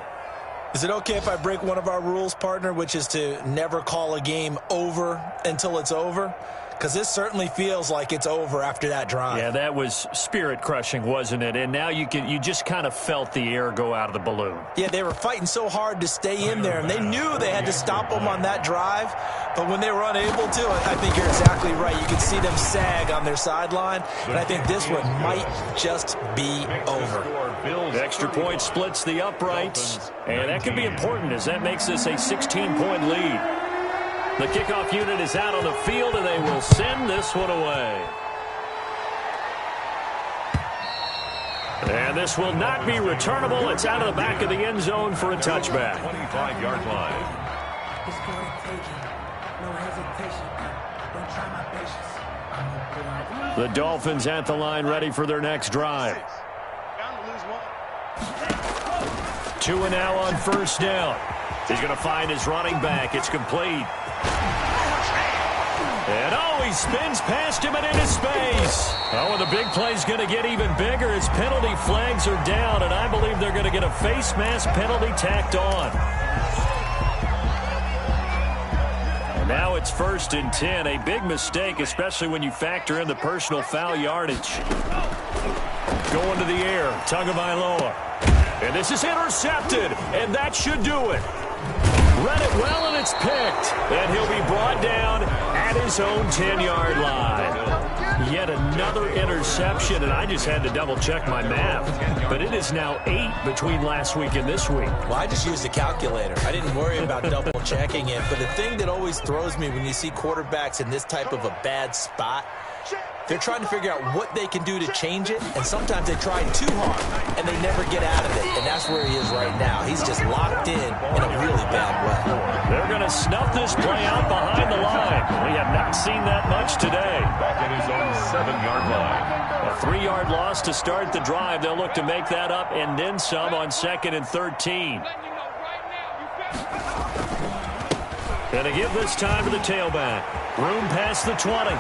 Is it okay if I break one of our rules, partner, which is to never call a game over until it's over? Because this certainly feels like it's over after that drive. Yeah, that was spirit-crushing, wasn't it? And now you just kind of felt the air go out of the balloon. Yeah, they were fighting so hard to stay in there, and they knew they had to stop them on that drive. But when they were unable to, I think you're exactly right. You could see them sag on their sideline, and I think this one might just be over. The extra point splits the uprights, and that could be important as that makes this a 16-point lead. The kickoff unit is out on the field, and they will send this one away. And this will not be returnable. It's out of the back of the end zone for a touchback. 25-yard line. The Dolphins at the line, ready for their next drive. 2 and now on 1st down. He's going to find his running back. It's complete. And he spins past him and into space. And the big play's going to get even bigger as penalty flags are down, and I believe they're going to get a face mask penalty tacked on. And now it's 1st and 10. A big mistake, especially when you factor in the personal foul yardage. Going to the air, Tagovailoa. And this is intercepted, and that should do it. Read it well, and it's picked. And he'll be brought down at his own 10-yard line. Yet another interception, and I just had to double-check my math. But it is now 8 between last week and this week. Well, I just used a calculator. I didn't worry about double-checking it. But the thing that always throws me when you see quarterbacks in this type of a bad spot, they're trying to figure out what they can do to change it, and sometimes they try too hard, and they never get out of it, and that's where he is right now. He's just locked in a really bad way. They're going to snuff this play out behind the line. We have not seen that much today. Back at his own 7-yard line. A 3-yard loss to start the drive. They'll look to make that up and then some on 2nd and 13. Going to give this time to the tailback. Room past the 20.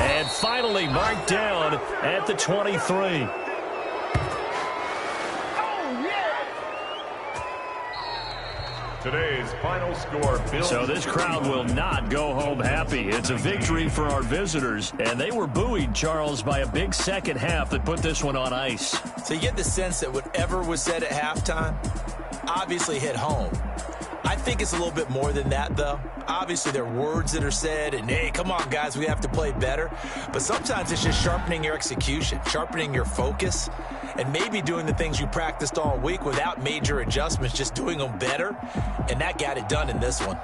And finally marked down at the 23. Today's final score, Bills. So this crowd will not go home happy. It's a victory for our visitors, and they were buoyed, Charles, by a big second half that put this one on ice. So you get the sense that whatever was said at halftime obviously hit home. I think it's a little bit more than that, though. Obviously, there are words that are said, and, hey, come on, guys, we have to play better. But sometimes it's just sharpening your execution, sharpening your focus, and maybe doing the things you practiced all week without major adjustments, just doing them better. And that got it done in this one.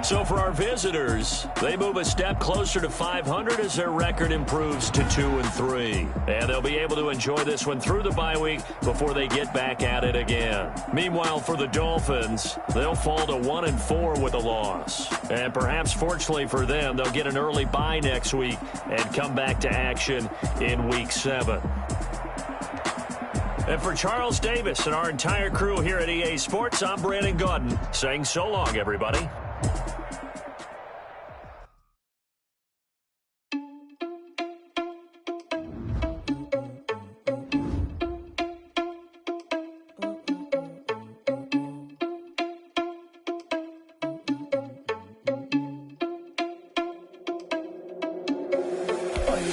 So for our visitors, they move a step closer to 500 as their record improves to 2-3. And they'll be able to enjoy this one through the bye week before they get back at it again. Meanwhile, for the Dolphins, they'll fall to 1-4 with a loss. And perhaps fortunately for them, they'll get an early bye next week and come back to action in Week 7. And for Charles Davis and our entire crew here at EA Sports, I'm Brandon Gaudin saying so long, everybody.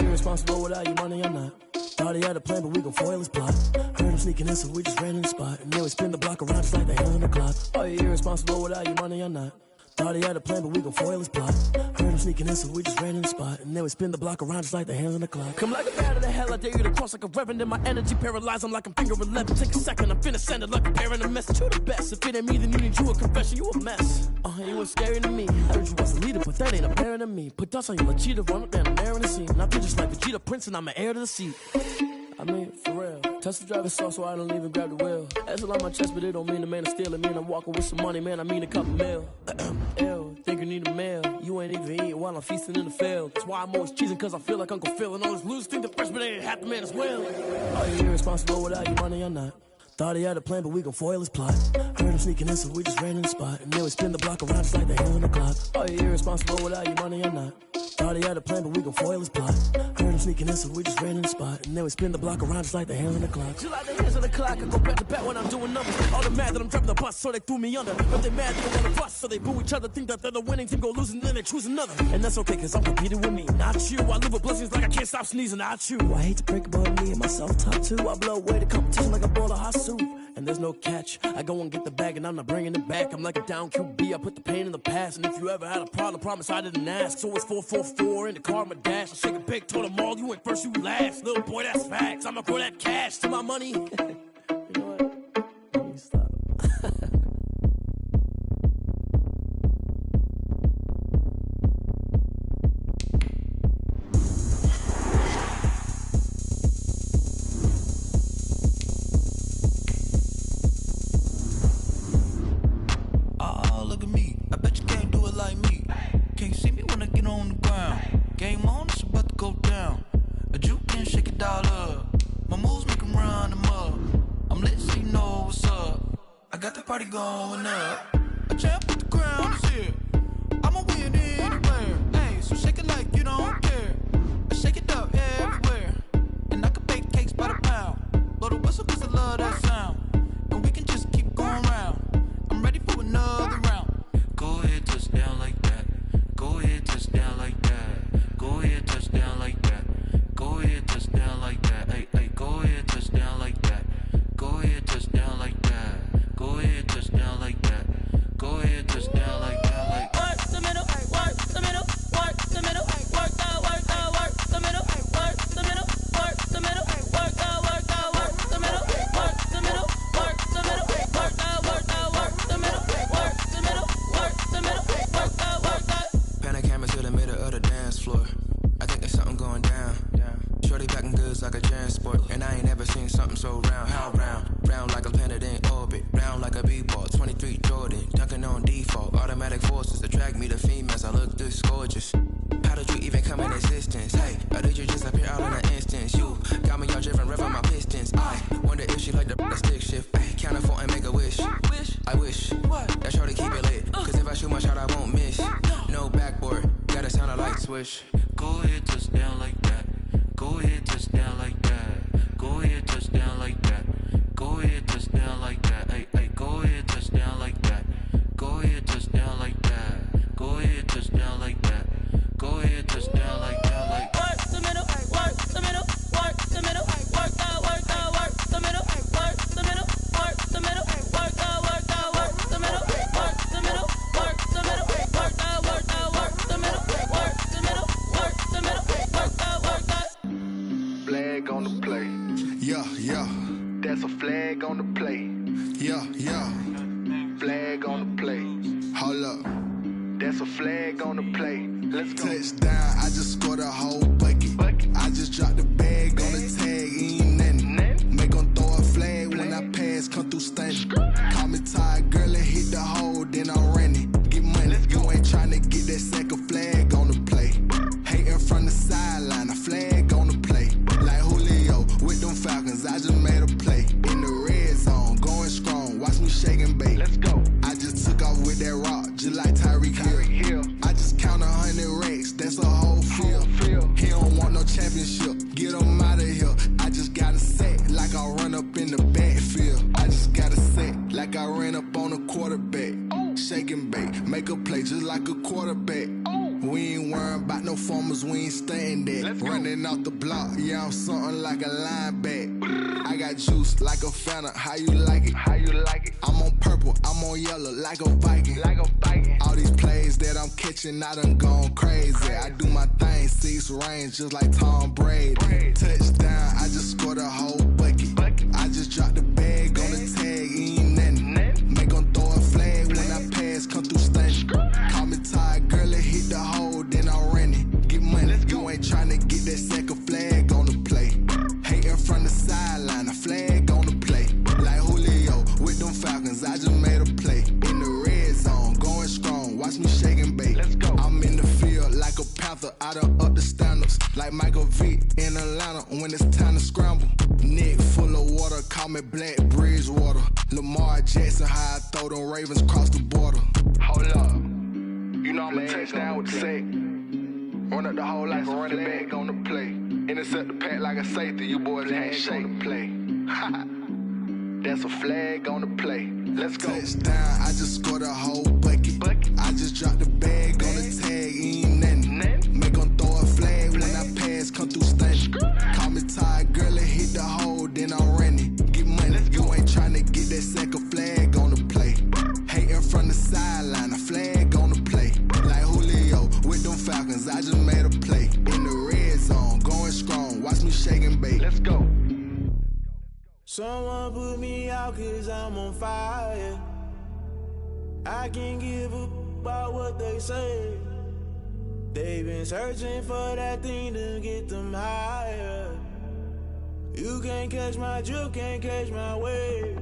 Irresponsible without your money, I'm not. Thought he had a plan, but we gon' foil his plot. Heard him sneaking in, so we just ran in the spot. And yeah, we spin the block around just like they hell in the clock. Are you irresponsible without your money, I'm not. Thought he had a plan, but we gon' foil his plot. Heard him sneaking in, so we just ran in the spot. And then we spin the block around just like the hands on the clock. Come like a bat of the hell, I dare you to cross like a reverend. In my energy paralyzed, I'm like I'm finger 11. Take a second, I'm finna send it like a parent a message. You the best, if it ain't me, then you need you a confession. You a mess. You was scary to me. I heard you was a leader, but that ain't apparent to me. Put dust on you, like cheetah, run up down the air in the scene. And I feel just like Vegeta Prince, and I'm an heir to the seat. I mean, for real. Touch the driver's soft, so I don't even grab the wheel. That's a lot on my chest, but it don't mean the man is stealing. Man, I'm walking with some money, man, I mean a couple mil. Ew, think you need a meal. You ain't even eating while I'm feasting in the field. That's why I'm always cheesing, cause I feel like Uncle Phil. And all those losers think the freshman ain't half the man as well. Are you irresponsible without your money or not? Thought he had a plan, but we gon' foil his plot. Heard him sneaking in, so we just ran in the spot. And then we spin the block around just like the hands on the clock. Are you irresponsible without your money or not? Thought he had a plan, but we gon' foil his plot. Heard him sneaking in, so we just ran in the spot. And then we spin the block around just like the hands on the clock. Just like the hands on the clock, I go back to back when I'm doing numbers. All the mad that I'm driving the bus, so they threw me under. But they mad they don't wanna bust, so they boo each other. Think that they're the winning team, go losing, then they choose another. And that's okay, cause I'm competing with me, not you. I live with blessings like I can't stop sneezing, not you. I hate to break about me and myself top two. I blow away the competition like a bowl of hot soup. And there's no catch. I go and get the bag and I'm not bringing it back. I'm like a down QB, I put the pain in the past. And if you ever had a problem, promise I didn't ask. So it's 444 in the car, my dash. I shake a big, told them all, you ain't first, you last. Little boy, that's facts. I'ma grow that cash to my money. You know what? Let me stop. Party going up. A champ with the crown is here. I'ma win anywhere. Hey, so shake it like you don't care. I shake it up everywhere. And I can bake cakes by the pound. Blow the whistle cause I love that sound. And we can just keep going round. I'm ready for another round. Go ahead, touch down like that. Go ahead, touch down like that. Go ahead, touch down like that. Go ahead, touch down like that. Hey, hey, go ahead, touch down like that. Go ahead, touch down like that. Go ahead, touch down like that. Go ahead, touch down like that. Like work the middle, work the middle, work the middle, work the middle, work the middle, work the middle, work the middle, work the middle, work the middle, work the middle, work the middle, work the middle, work the. Pan a camera to the middle of the dance floor. I think there's something going down. Shorty backing goods like a transport, and I ain't never seen something so round. How round? Round like a planet in orbit. Round like a b-ball, 23 Jordan, dunking on default. Automatic forces attract me to females, I look this gorgeous. How did you even come in existence? Hey, or did you just appear out in an instance? You got me all driven, revving my pistons. I wonder if she like the stick shift. Hey, count it 4 and make a wish. I wish that shorty keep it lit, cause if I shoot my shot I won't miss. No backboard, gotta sound a light switch. Go ahead, touch down like that. Go ahead, touch down like that. Go ahead, touch down like that. Go ahead, touch down like that. Hey, hey, go ahead, touch down like that. Go ahead, touch down like that. Go ahead, touch down like that. Go ahead, touch down like that. Like work the middle, work the middle, work the middle, work the middle, work the middle, work the middle, work the middle, work the middle, work the middle, work the middle, work the middle, work the middle, work the middle, work the. Flag on the play. Yeah, yeah. That's a flag on the play. Yeah, yeah. Flag on the play. Hold up. That's a flag on the play. Let's go. Touchdown, I just scored a whole bucket. I just dropped the bag on the tag, ain't nothing. Make 'em throw a flag when I pass, come through stunning. Call me tired, girl, and hit the hole, then I'm running. Get money, you ain't tryna get that second flag on the play. Hating from the sideline, a flag on the play. Like Julio with them Falcons, I just made a play. In the red zone, going strong, watch me shake and bake. Let's go. I just took off with that rock, just like Tyreek Hill. I just count 100 racks, that's a whole field. He don't want no championship, get him out of here. I just got a set, like I run up in the backfield. I just got a set, like I ran up on a quarterback. Shake and bake, make a play just like a quarterback. We ain't worrying about no farmers, we ain't staying there. Running off the block, yeah, I'm something like a linebacker. I got juice like a Fanta, how you like it? How you like it? I'm on purple, I'm on yellow, like a Viking. Like a Viking. All these plays that I'm catching, I done gone crazy. I do my thing, 6 range, just like Tom Brady. Touchdown, I just scored a whole bucket. I just dropped the bag on the tag, ain't nothing. Make 'em throw a flag when I pass, come through stunning. Call me tired, girl, it hit the hole, then I ran it. Get money, you ain't tryna get that second flag on the play. Hating from the sideline, a flag on the play. Like Julio with them Falcons, I just made a play. In the red zone, going strong, watch me shake and bake. I'm in the field like a panther, I done up the standards. Like Michael Vick in Atlanta when it's time to scramble. Neck full of water, call me Black Bridgewater. Lamar Jackson, how I throw them Ravens across the border. Hold up, you know I'm a touchdown with the sack. Run up the whole like a running back on the play. Intercept the pack like a safety, you boys ain't shake the play. That's a flag on the play. Let's go. Touchdown, I just scored a whole bucket. I just dropped the bag on the tag, ain't nothing. Make 'em throw a flag when I pass, come through stunning. Call me tired, girl, it hit the hole, then I ran it. Get money, you ain't tryna get that second flag on the play. Hating from the sideline, a flag on the play. Like Julio with them Falcons, I just made a play. In the red zone, going strong, watch me shake and bake. Let's go. Someone put me out 'cause I'm on fire. I can't give up about what they say. They've been searching for that thing to get them higher. You can't catch my drift, can't catch my wave.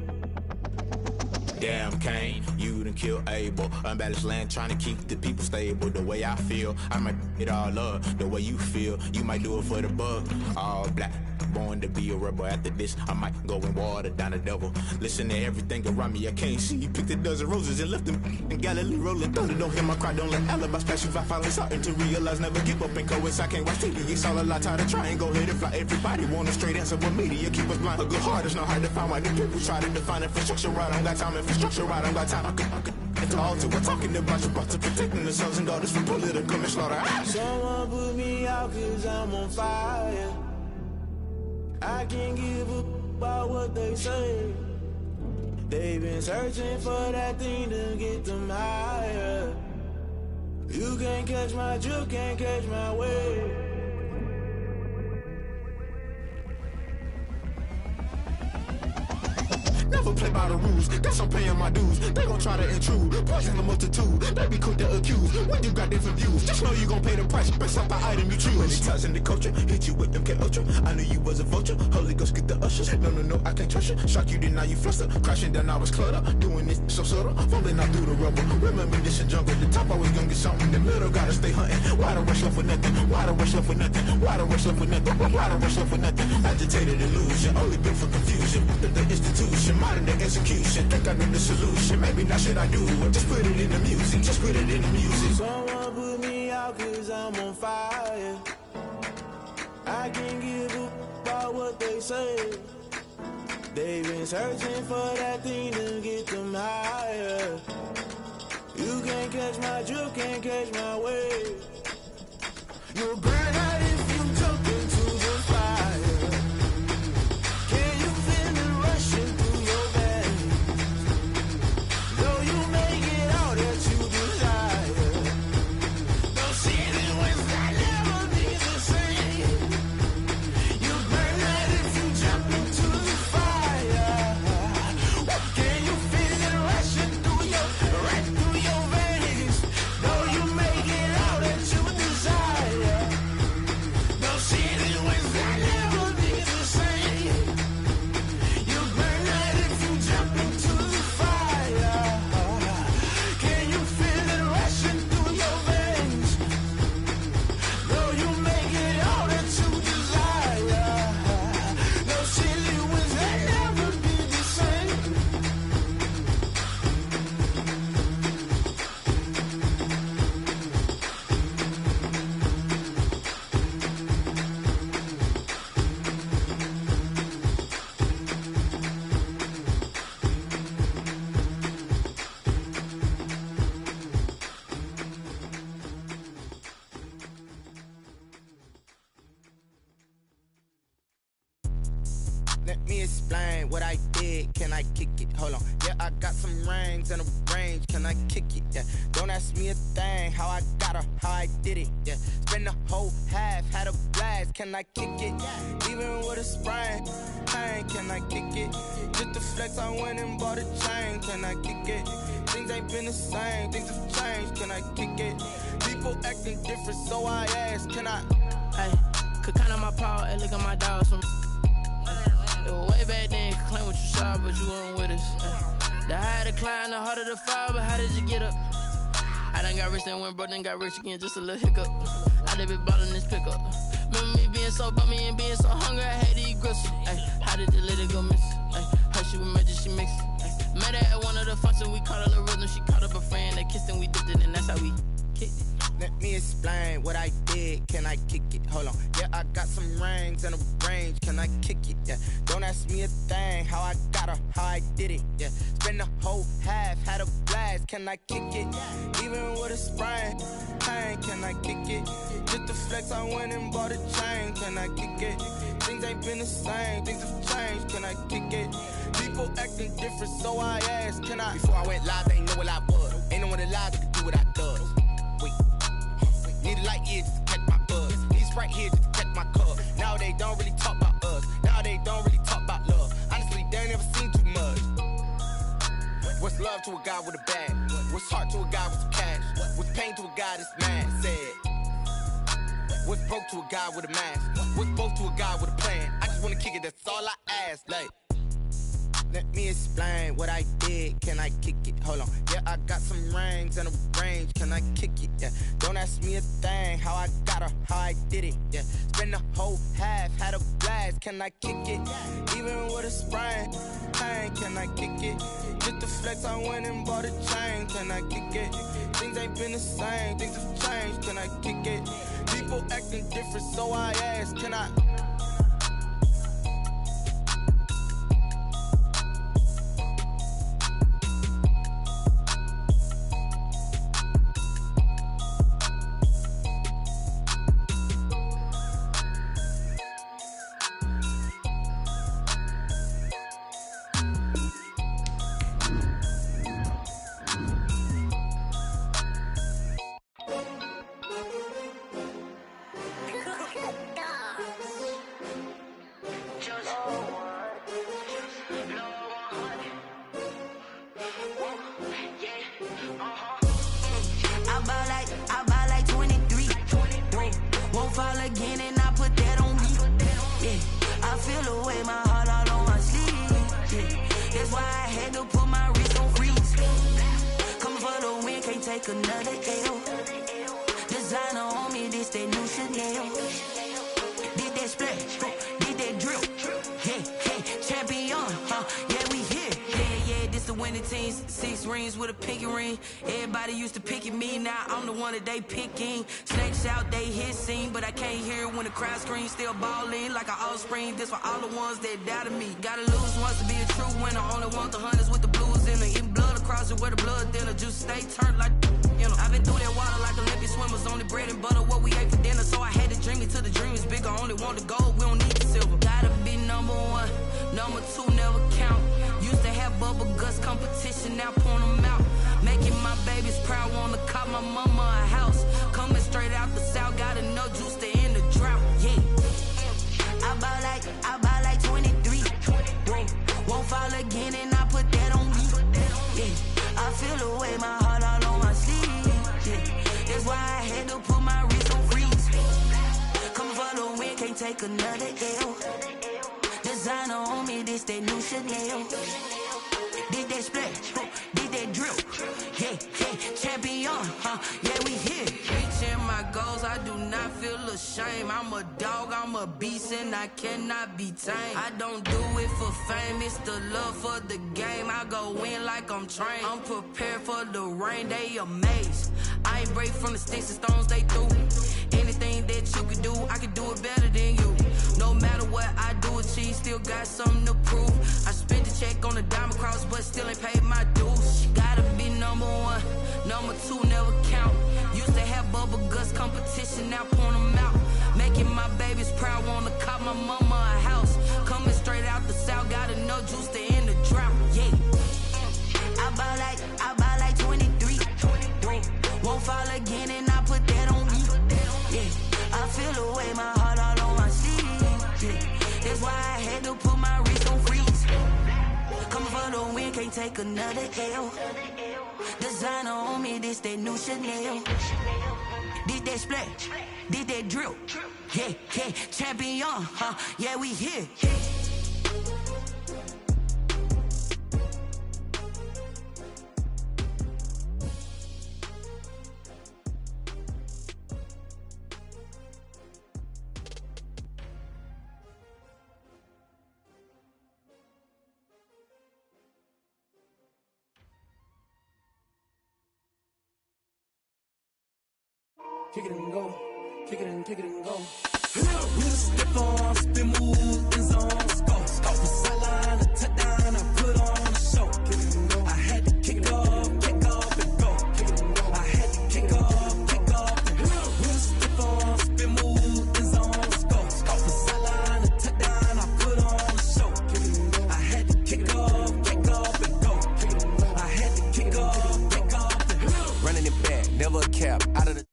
Damn, Kane, you done killed Abel. Unbalanced land, trying to keep the people stable. The way I feel, I might it all up. The way you feel, you might do it for the bug. All black, born to be a rebel. After this, I might go and water down the devil. Listen to everything around me, I can't see. Picked a dozen roses and left them in Galilee rolling thunder. Don't hear my cry, don't let alibis pass you. I finally starting to realize, never give up and coast. I can't watch TV, it's all a lot, tired of trying, go ahead and fly. Everybody want a straight answer, but media keep us blind. A good heart is not hard to find. Why the people try to define infrastructure right? I don't got time, infrastructure right, I don't got time. I could it's all to we're talking about you, about to protecting the sons and daughters from political manslaughter. Someone put me out 'cause I'm on fire. I can't give up about what they say. They've been searching for that thing to get them higher. You can't catch my drift, can't catch my wave. Never play by the rules, guess I'm paying my dues. They gon' try to intrude, poison the multitude. They be quick to accuse, when you got different views. Just know you gon' pay the price, based off the item you choose. When it ties in the culture, hit you with MK Ultra. I knew you was a vulture, Holy Ghost get the ushers. No, I can't trust you. Shock you, then now you fluster. Crashing down, I was clutter. Doing this so subtle, falling out through the rubble. Remember this a jungle, the top always gonna get something. The middle gotta stay hunting. Why the rush left for nothing? Why the rush left for nothing? Why the rush left for nothing? Why the rush left for nothing? Agitated illusion, only built for confusion. The institution, modern day execution. Think I know the solution. Maybe not should I do it? Just put it in the music. Just put it in the music. Someone put me out 'cause I'm on fire. I can't give up about what they say. They've been searching for that thing to get them higher. You can't catch my drift, can't catch my wave. You'll burn out if you jump into the fire. Can you feel it rushing through your veins? Though you may get all that you desire, those situations that never be the same. You burn out if you jump into the fire. Can you feel it rushing through your veins? Though you may get all that you desire. Let me explain what I did. Can I kick it? Hold on. Yeah, I got some rings and a range. Can I kick it? Yeah. Don't ask me a thing. How I got her, how I did it. Yeah. Spend the whole half, had a blast. Can I kick it? Even with a sprain. Pain, can I kick it? Just to flex, I went and bought a chain. Can I kick it? Things ain't been the same. Things have changed. Can I kick it? People acting different, so I ask. Can I? Hey, could count on my power and look at my dogs from. It was way back then, could claim what you saw, but you weren't with us. The higher the climb, the harder the fall, but how did you get up? I done got rich, then went broke, then got rich again, just a little hiccup. I done been ballin' this pickup. Remember me being so bummy and being so hungry, I had to eat gristle. Ay, how did the little go miss? Ay, her she was major, she mixed. Ay, met her at one of the functions, we caught a little rhythm, she caught up a friend, they kissed and we dipped it, and that's how we kicked it. Let me explain what I did. Can I kick it? Hold on. Yeah, I got some rings and a range. Can I kick it? Yeah. Don't ask me a thing. How I got her, how I did it. Yeah. Spend the whole half, had a blast. Can I kick it? Even with a sprain. Pain, can I kick it? Just to flex, I went and bought a chain. Can I kick it? Things ain't been the same. Things have changed. Can I kick it? People acting different, so I asked. Can I? Before I went live, they ain't know what I was. Ain't no one alive that could do what I does. Wait. Need a light here just to catch my buzz. Need Sprite here just to catch my cup. Now they don't really talk about us. Now they don't really talk about love. Honestly, they ain't never seen too much. What's love to a guy with a bag? What's heart to a guy with some cash? What's pain to a guy that's mad? Said. What's broke to a guy with a mask? What's both to a guy with a plan? I just wanna kick it, that's all I ask. Like, let me explain what I did. Can I kick it? Hold on. Yeah, I got some rings and a range. Can I kick it? Yeah. Don't ask me a thing. How I got her, how I did it. Yeah. Spend the whole half, had a blast. Can I kick it? Even with a sprain. Pain, can I kick it? Just to flex, I went and bought a chain. Can I kick it? Things ain't been the same. Things have changed. Can I kick it? People acting different, so I ask. Can I? They picking snakes out, they hissing, but I can't hear when the crowd screams. Still balling like an offspring. This for all the ones that doubted me. Gotta lose once to be a true winner. Only want the hunters with the blues in the eating blood across it where the blood thinner. Juice stay turned like you know. I've been through that water like Olympic swimmers. Only bread and butter what we ate for dinner. So I had to dream it till the dream is bigger. Only want the gold, we don't need the silver. Gotta be number one, number two never count. Used to have bubble guts competition, now point them out. Making my babies proud, wanna call my mama a house. Coming straight out the south, got enough juice to end the drought, yeah. I buy like 23. Whoa, won't fall again and I put that on me, yeah. I feel the way, my heart all on my sleeve, yeah. That's why I had to put my wrist on freeze. Coming for the win, can't take another L. Designer on me, this that new Chanel. Did that splash, did that drill, yeah, champion, yeah, we here. Reaching my goals, I do not feel ashamed. I'm a dog, I'm a beast, and I cannot be tamed. I don't do it for fame, it's the love for the game. I go in like I'm trained. I'm prepared for the rain, they amazed. I ain't break from the sticks and stones they threw. Anything that you can do, I can do it better than you. No matter what I do, achieve, still got something to prove. I spent the check on the diamond cross, but still ain't paid my dues. Gotta be number one, number two never count. Used to have bubble guts competition, now point them out. Making my babies proud, wanna call my mama a house. Coming straight out the south. had to put my wrist on freeze. Coming for the win, can't take another L. Designer on me, this that new Chanel. Did that splash, did that drill. Yeah, yeah, champion, huh? Yeah, we here. Kick it and go, kick it and go. We'll step on, spin, move, in zone, go. Off the sideline, a touchdown, I put on a show. I had to kick off and go. I had to kick off and go. We'll step on, spin, move, in zone, go. Off the sideline, a touchdown, I put on a show. I had to kick off and go. I had to kick off and go. Running it back, never a cap, out of the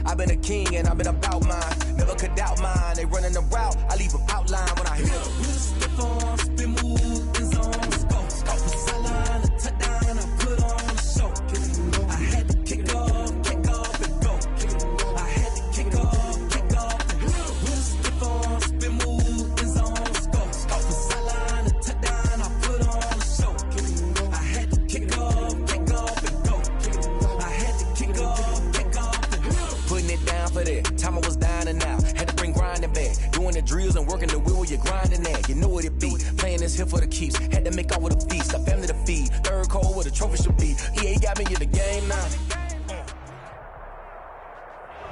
I've been a king and I've been about mine. Never could doubt mine. They running the route. I leave them outline when I hit them. We'll step on, spin, move, in zone, go. Off the sideline, a touchdown, I put on a show. I had to kick off and go. I had to kick off and go. We'll step on, spin, move, in zone, go. Off the sideline, a touchdown, I put on a show. I had to kick off and go. I had to kick off and go. Putting it down for that. Time I was down and out. Had to bring grinding back. Doing the drills and working the wheel where you're grinding at. You know what it be. Playing this here for the keeps. Had to make out with a feast. A family to feed. Third cold where the trophy should be. EA got me in the game now.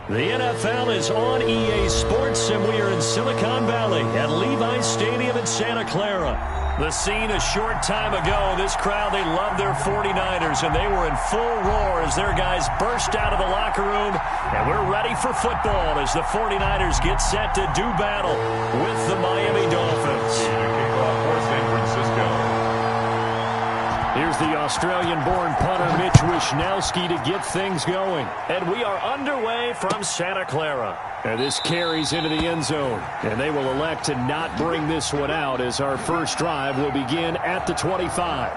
The NFL is on EA Sports, and we are in Silicon Valley at Levi's Stadium in Santa Clara. The scene a short time ago, this crowd, they love their 49ers, and they were in full roar as their guys burst out of the locker room, and we're ready for football as the 49ers get set to do battle with the Miami Dolphins. Kickoff for San Francisco. Here's the Australian-born punter Mitch Wishnowsky to get things going. And we are underway from Santa Clara. And this carries into the end zone. And they will elect to not bring this one out as our first drive will begin at the 25.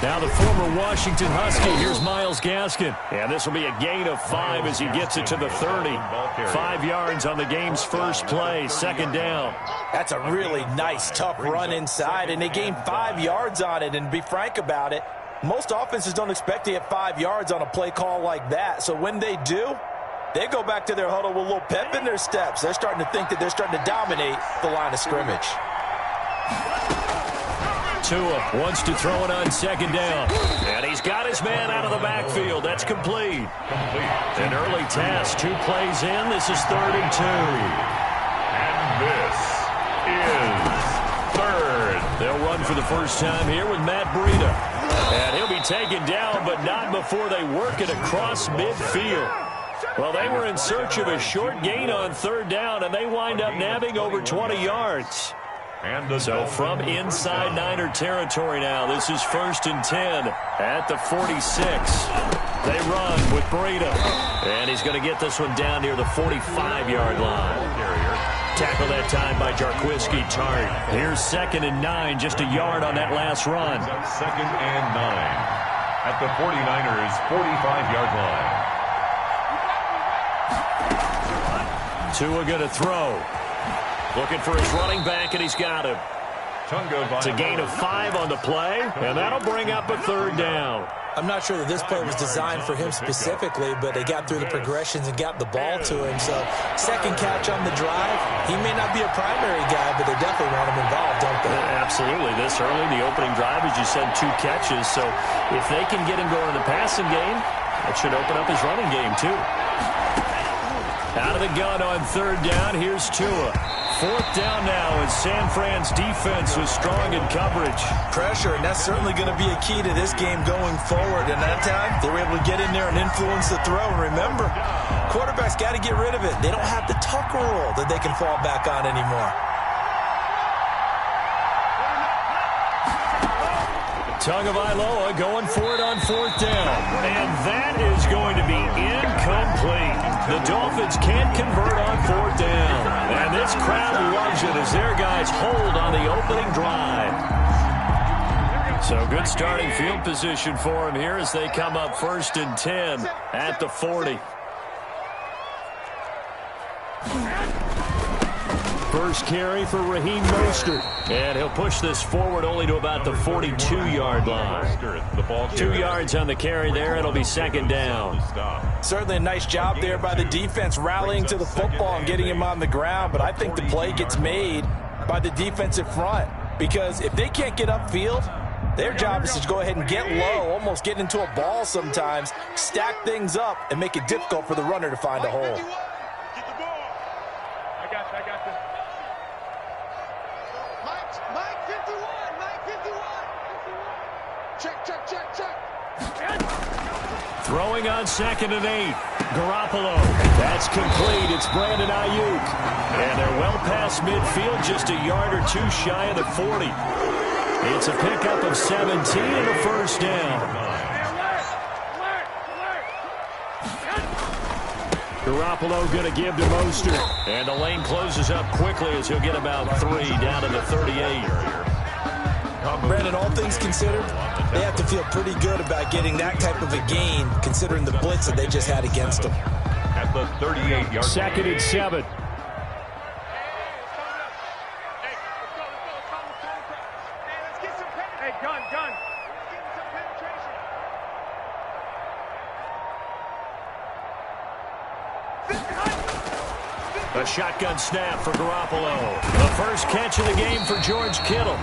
Now the former Washington Husky, here's Myles Gaskin. And this will be a gain of 5 as he gets it to the 30. 5 yards on the game's first play, second down. That's a really nice, tough run inside, and they gained 5 yards on it. And to be frank about it, most offenses don't expect to get 5 yards on a play call like that. So when they do, they go back to their huddle with a little pep in their steps. They're starting to think that they're starting to dominate the line of scrimmage. Tua wants to throw it on second down. And he's got his man out of the backfield. That's complete. An early task. 2 plays in. This is 3rd and 2. And this is 3rd. They'll run for the first time here with Matt Breida. And he'll be taken down, but not before they work it across midfield. Well, they were in search of a short gain on 3rd down, and they wind up nabbing over 20 yards. So from inside Niner territory now, this is 1st and 10 at the 46. They run with Breida. And he's going to get this one down near the 45-yard line. Tackle that time by Jarquiski Tart. Here's 2nd and 9, just a yard on that last run. 2nd and 9 at the 49ers' 45-yard line. Tua going to throw. Looking for his running back, and he's got him. It's a gain of 5 on the play, and that'll bring up a 3rd down. I'm not sure that this play was designed for him specifically, but they got through the progressions and got the ball to him. So second catch on the drive. He may not be a primary guy, but they definitely want him involved, don't they? Absolutely. This early, the opening drive, as you said, 2 catches. So if they can get him going in the passing game, that should open up his running game too. Out of the gun on 3rd down. Here's Tua. 4th down now as San Fran's defense was strong in coverage. Pressure, and that's certainly going to be a key to this game going forward. And that time, they were able to get in there and influence the throw. And remember, quarterbacks got to get rid of it. They don't have the tuck rule that they can fall back on anymore. Tagovailoa going for it on 4th down. And that is going to be incomplete. The Dolphins can't convert on 4th down. And this crowd loves it as their guys hold on the opening drive. So good starting field position for them here as they come up 1st and 10 at the 40. First carry for Raheem Mostert. And he'll push this forward only to about the 42-yard line. 2 yards on the carry there. It'll be 2nd down. Certainly a nice job there by the defense rallying to the football and getting him on the ground. But I think the play gets made by the defensive front. Because if they can't get upfield, their job is to go ahead and get low, almost get into a ball sometimes, stack things up, and make it difficult for the runner to find a hole. Throwing on 2nd and 8. Garoppolo. That's complete. It's Brandon Ayuk. And they're well past midfield, just a yard or 2 shy of the 40. It's a pickup of 17 and a 1st down. Garoppolo going to give to Mostert. And the lane closes up quickly as he'll get about 3 down to the 38. Brandon, all things considered, they have to feel pretty good about getting that type of a gain, considering the blitz that they just had against them. At the 38-yard 2nd and 7. A shotgun snap for Garoppolo. The first catch of the game for George Kittle.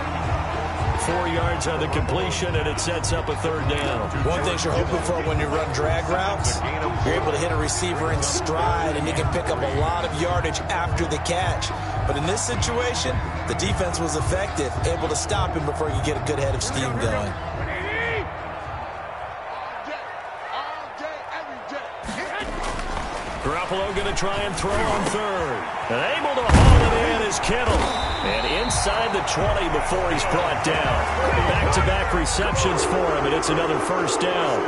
4 yards on the completion, and it sets up a 3rd down. One thing you're hoping for when you run drag routes, you're able to hit a receiver in stride, and you can pick up a lot of yardage after the catch. But in this situation, the defense was effective, able to stop him before you get a good head of steam going. Garoppolo going to try and throw on 3rd. And able to haul it in is Kittle. And inside the 20 before he's brought down. Back-to-back receptions for him, and it's another 1st down.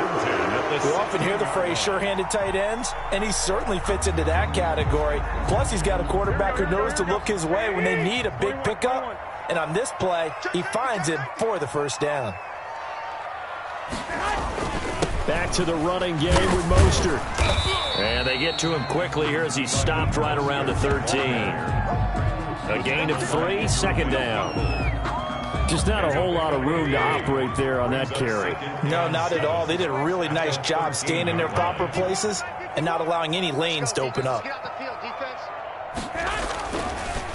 You often hear the phrase sure-handed tight ends, and he certainly fits into that category. Plus, he's got a quarterback who knows to look his way when they need a big pickup. And on this play, he finds him for the 1st down. Back to the running game with Mostert. And they get to him quickly here as he's stopped right around the 13. A gain of 3, 2nd down. Just not a whole lot of room to operate there on that carry. No, not at all. They did a really nice job staying in their proper places and not allowing any lanes to open up.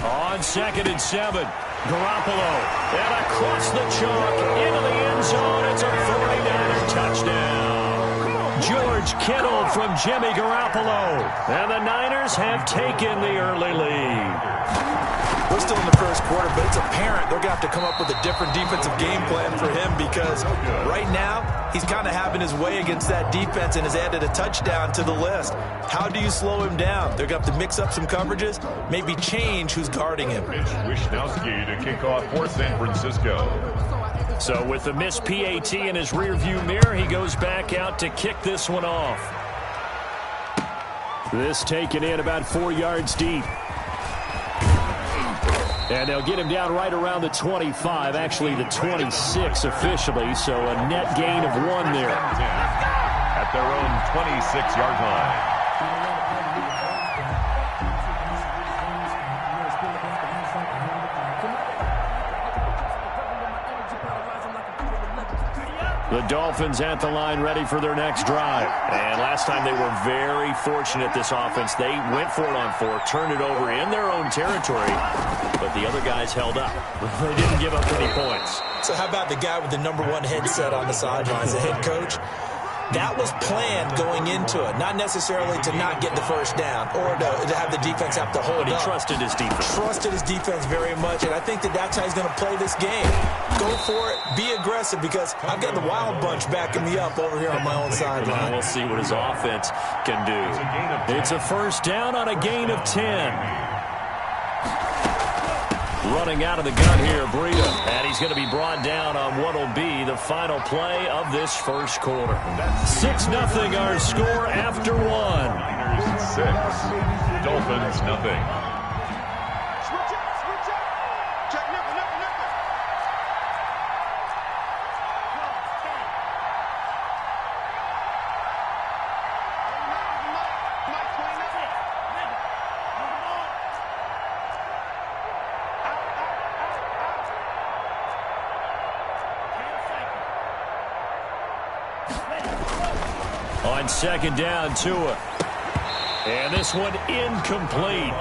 On 2nd and 7, Garoppolo. And across the chalk into the end zone. It's a 49er touchdown. George Kittle from Jimmy Garoppolo. And the Niners have taken the early lead. We're still in the first quarter, but it's apparent they're going to have to come up with a different defensive game plan for him because right now he's kind of having his way against that defense and has added a touchdown to the list. How do you slow him down? They're going to have to mix up some coverages, maybe change who's guarding him. Wishnowski to kick off for San Francisco. So with the missed PAT in his rearview mirror, he goes back out to kick this one off. This taken in about 4 yards deep. And they'll get him down right around the 25, actually the 26 officially, so a net gain of 1 there. At their own 26-yard line. The Dolphins at the line ready for their next drive. And last time they were very fortunate, this offense. They went for it on 4, turned it over in their own territory, but the other guys held up. They didn't give up any points. So how about the guy with the #1 headset on the sidelines, the head coach? That was planned going into it, not necessarily to not get the first down or to have the defense have to hold up. But he trusted his defense. Trusted his defense very much, and I think that's how he's going to play this game. Go for it, be aggressive, because I've got the wild bunch backing me up over here on my own sideline. We'll see what his offense can do. It's a first down on a gain of 10. Running out of the gun here, Breida. And he's going to be brought down on what will be the final play of this first quarter. 6-0 our score after 1. Niners 6, Dolphins nothing. Switch up. Check nipple. On second down, Tua. And this one incomplete.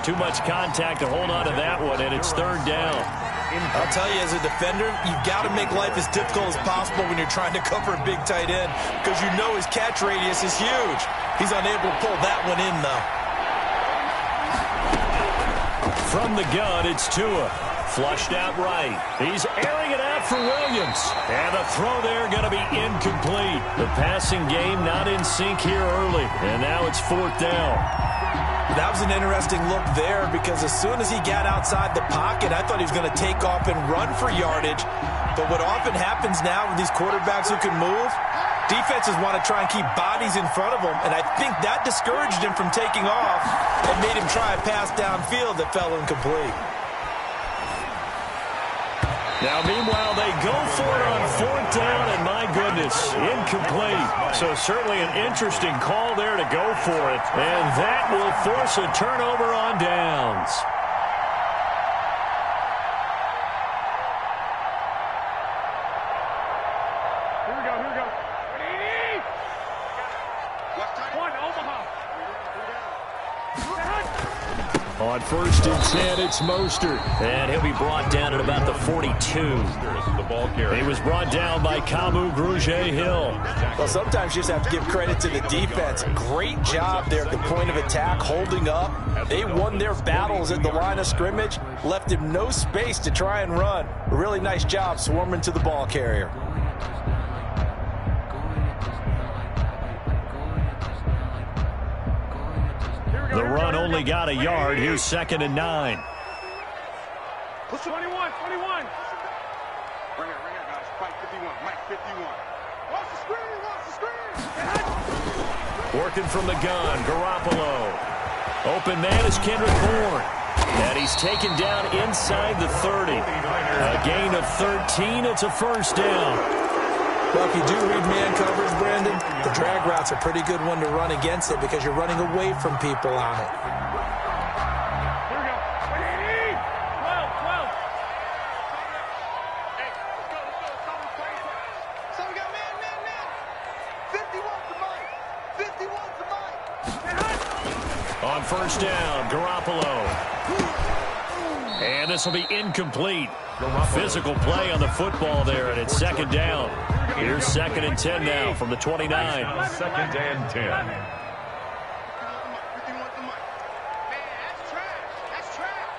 Too much contact to hold on to that one, and it's third down. I'll tell you, as a defender, you've got to make life as difficult as possible when you're trying to cover a big tight end, because you know his catch radius is huge. He's unable to pull that one in, though. From the gun, it's Tua. Flushed out right. He's airing it out for Williams. And the throw there going to be incomplete. The passing game not in sync here early. And now it's fourth down. That was an interesting look there, because as soon as he got outside the pocket, I thought he was going to take off and run for yardage. But what often happens now with these quarterbacks who can move, defenses want to try and keep bodies in front of them, and I think that discouraged him from taking off and made him try a pass downfield that fell incomplete. Now, meanwhile, they go for it on fourth down, and my goodness, incomplete. So certainly an interesting call there to go for it, and that will force a turnover on downs. Here we go. West tight one, Omaha. On first and 10, it's Mostert. And he'll be brought down at about the 42. The ball carrier. He was brought down by Kamu Grugier-Hill. Well, sometimes you just have to give credit to the defense. Great job there at the point of attack, holding up. They won their battles at the line of scrimmage, left him no space to try and run. A really nice job swarming to the ball carrier. The run only got a yard. Here's second and 9. Push 21. Right here, guys. Fight 51. Mike 51. Watch the screen. Working from the gun, Garoppolo. Open man is Kendrick Bourne. And he's taken down inside the 30. A gain of 13. It's a first down. Well, if you do read man coverage, Brandon, the drag route's a pretty good one to run against it, because you're running away from people on it. Here we go. 12. Hey, let's go. So we got man. 51 to Mike. On first down, Garoppolo. And this will be incomplete. Physical play on the football there, and it's second down. Here's second and 10 now from the 29. Second and 10. 51 to Mike. Man, that's trash.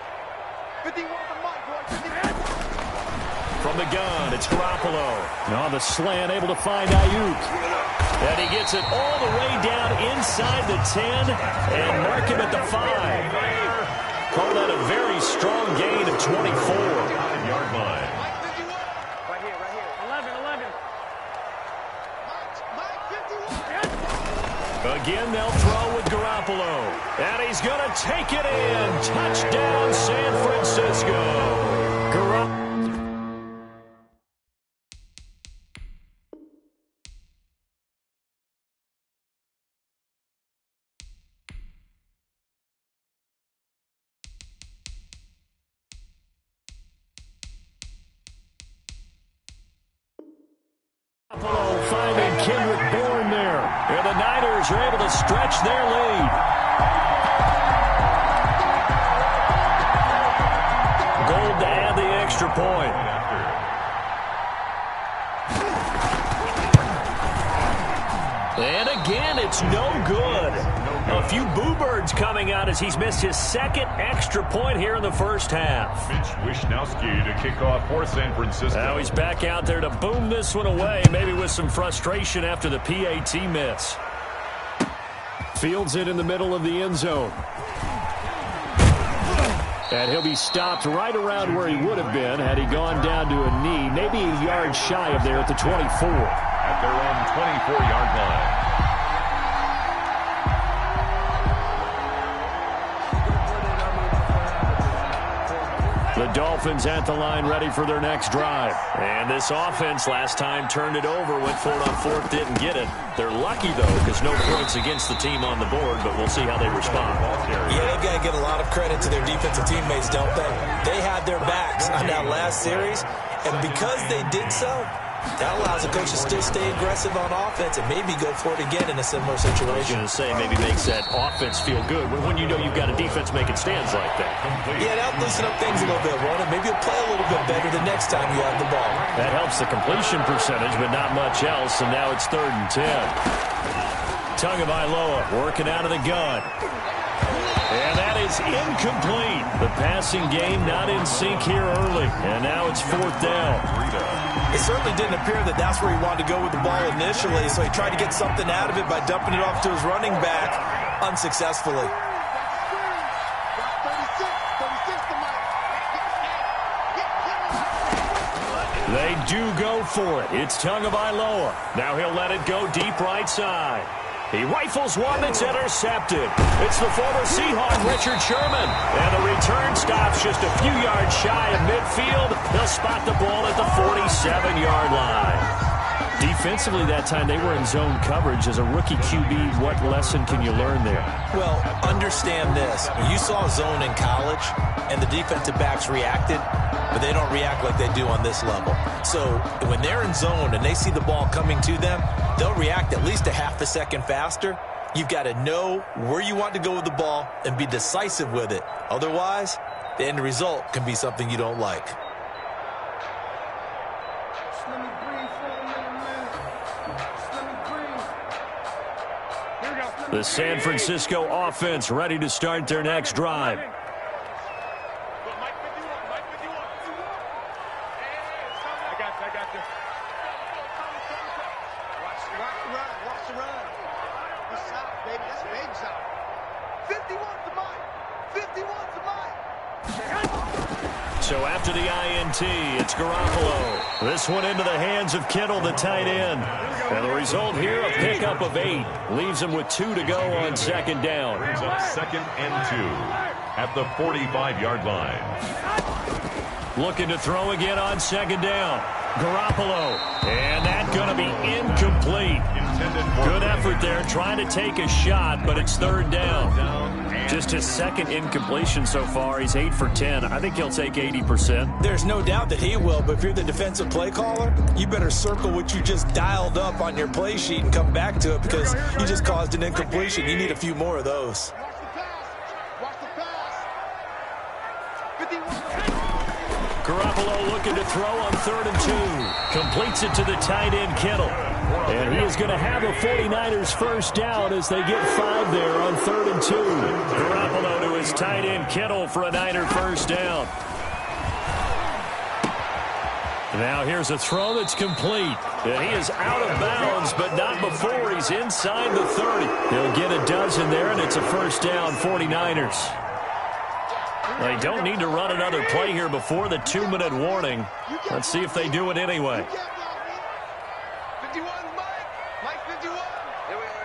51 to Mike, boy. 51. From the gun, it's Garoppolo. On the slant, able to find Ayuk. And he gets it all the way down inside the 10 and mark him at the 5. Call that a very strong gain of 24. 5-yard line. Right here. 11. Mike 51. Again, they'll throw with Garoppolo. And he's going to take it in. Touchdown, San Francisco. Kendrick Bourne there. And the Niners are able to stretch their lead. Gold to add the extra point. And again, it's no good. A few boo birds coming out as he's missed his second extra point here in the first half. Mitch Wishnowsky to kick off for San Francisco. Now he's back out there to boom this one away, maybe with some frustration after the PAT miss. Fields it in the middle of the end zone. And he'll be stopped right around where he would have been had he gone down to a knee, maybe a yard shy of there at the 24. At their own 24-yard line. The Dolphins at the line ready for their next drive. And this offense last time turned it over, went for it on fourth, didn't get it. They're lucky, though, because no points against the team on the board, but we'll see how they respond. Yeah, they've got to give a lot of credit to their defensive teammates, don't they? They had their backs on that last series, and because they did so, that allows the coach to still stay aggressive on offense and maybe go for it again in a similar situation. I was going to say, maybe makes that offense feel good when you know you've got a defense making stands like that. Yeah, that'll loosen up things a little bit, won't it? Maybe you'll play a little bit better the next time you have the ball. That helps the completion percentage, but not much else, and now it's 3rd and 10. Tagovailoa working out of the gun. And that is incomplete. The passing game not in sync here early, and now it's 4th down. It certainly didn't appear that that's where he wanted to go with the ball initially, so he tried to get something out of it by dumping it off to his running back unsuccessfully. They do go for it. It's Tagovailoa. Now he'll let it go deep right side. He rifles one that's intercepted. It's the former Seahawk, Richard Sherman. And the return stops just a few yards shy of midfield. They'll spot the ball at the 47-yard line. Defensively that time, they were in zone coverage. As a rookie QB, what lesson can you learn there? Well, understand this. You saw zone in college, and the defensive backs reacted, but they don't react like they do on this level. So when they're in zone and they see the ball coming to them, they'll react at least a half a second faster. You've got to know where you want to go with the ball and be decisive with it. Otherwise, the end result can be something you don't like. The San Francisco offense ready to start their next drive. So after the INT, it's Garoppolo. This one into the hands of Kittle, the tight end. And the result here, a pickup of 8. Leaves him with 2 to go on 2nd down. Brings up 2nd and 2 at the 45-yard line. Looking to throw again on 2nd down. Garoppolo. And that's going to be incomplete. Good effort there, trying to take a shot, but it's 3rd down. Just his 2nd incompletion so far. He's 8 for 10. I think he'll take 80%. There's no doubt that he will, but if you're the defensive play caller, you better circle what you just dialed up on your play sheet and come back to it because you just caused an incompletion. You need a few more of those. Garoppolo looking to throw on 3rd and 2. Completes it to the tight end, Kittle. And he is going to have a 49ers first down as they get 5 there on 3rd and 2. Garoppolo to his tight end, Kittle, for a Niner first down. Now here's a throw that's complete. And he is out of bounds, but not before he's inside the 30. He'll get a dozen there, and it's a first down, 49ers. They don't need to run another play here before the 2-minute warning. Let's see if they do it anyway. 51, Mike 51. Here we go.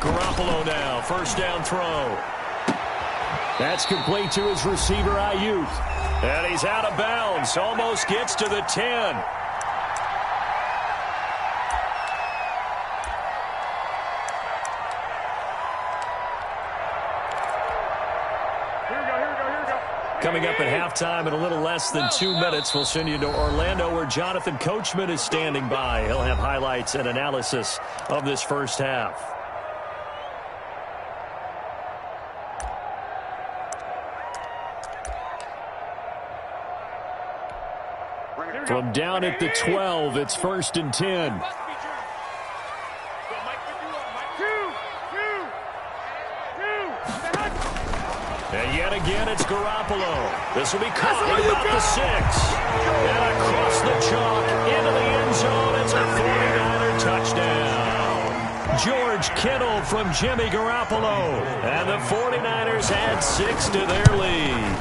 Garoppolo now, first down throw. That's complete to his receiver, Ayuk. And he's out of bounds, almost gets to the 10. Here we go. Coming up at halftime in a little less than 2 minutes, we'll send you to Orlando where Jonathan Coachman is standing by. He'll have highlights and analysis of this first half. From down at the 12, it's 1st and 10. And yet again, it's Garoppolo. This will be caught at about the 6. And across the chalk, into the end zone. It's a 49er touchdown. George Kittle from Jimmy Garoppolo. And the 49ers add 6 to their lead.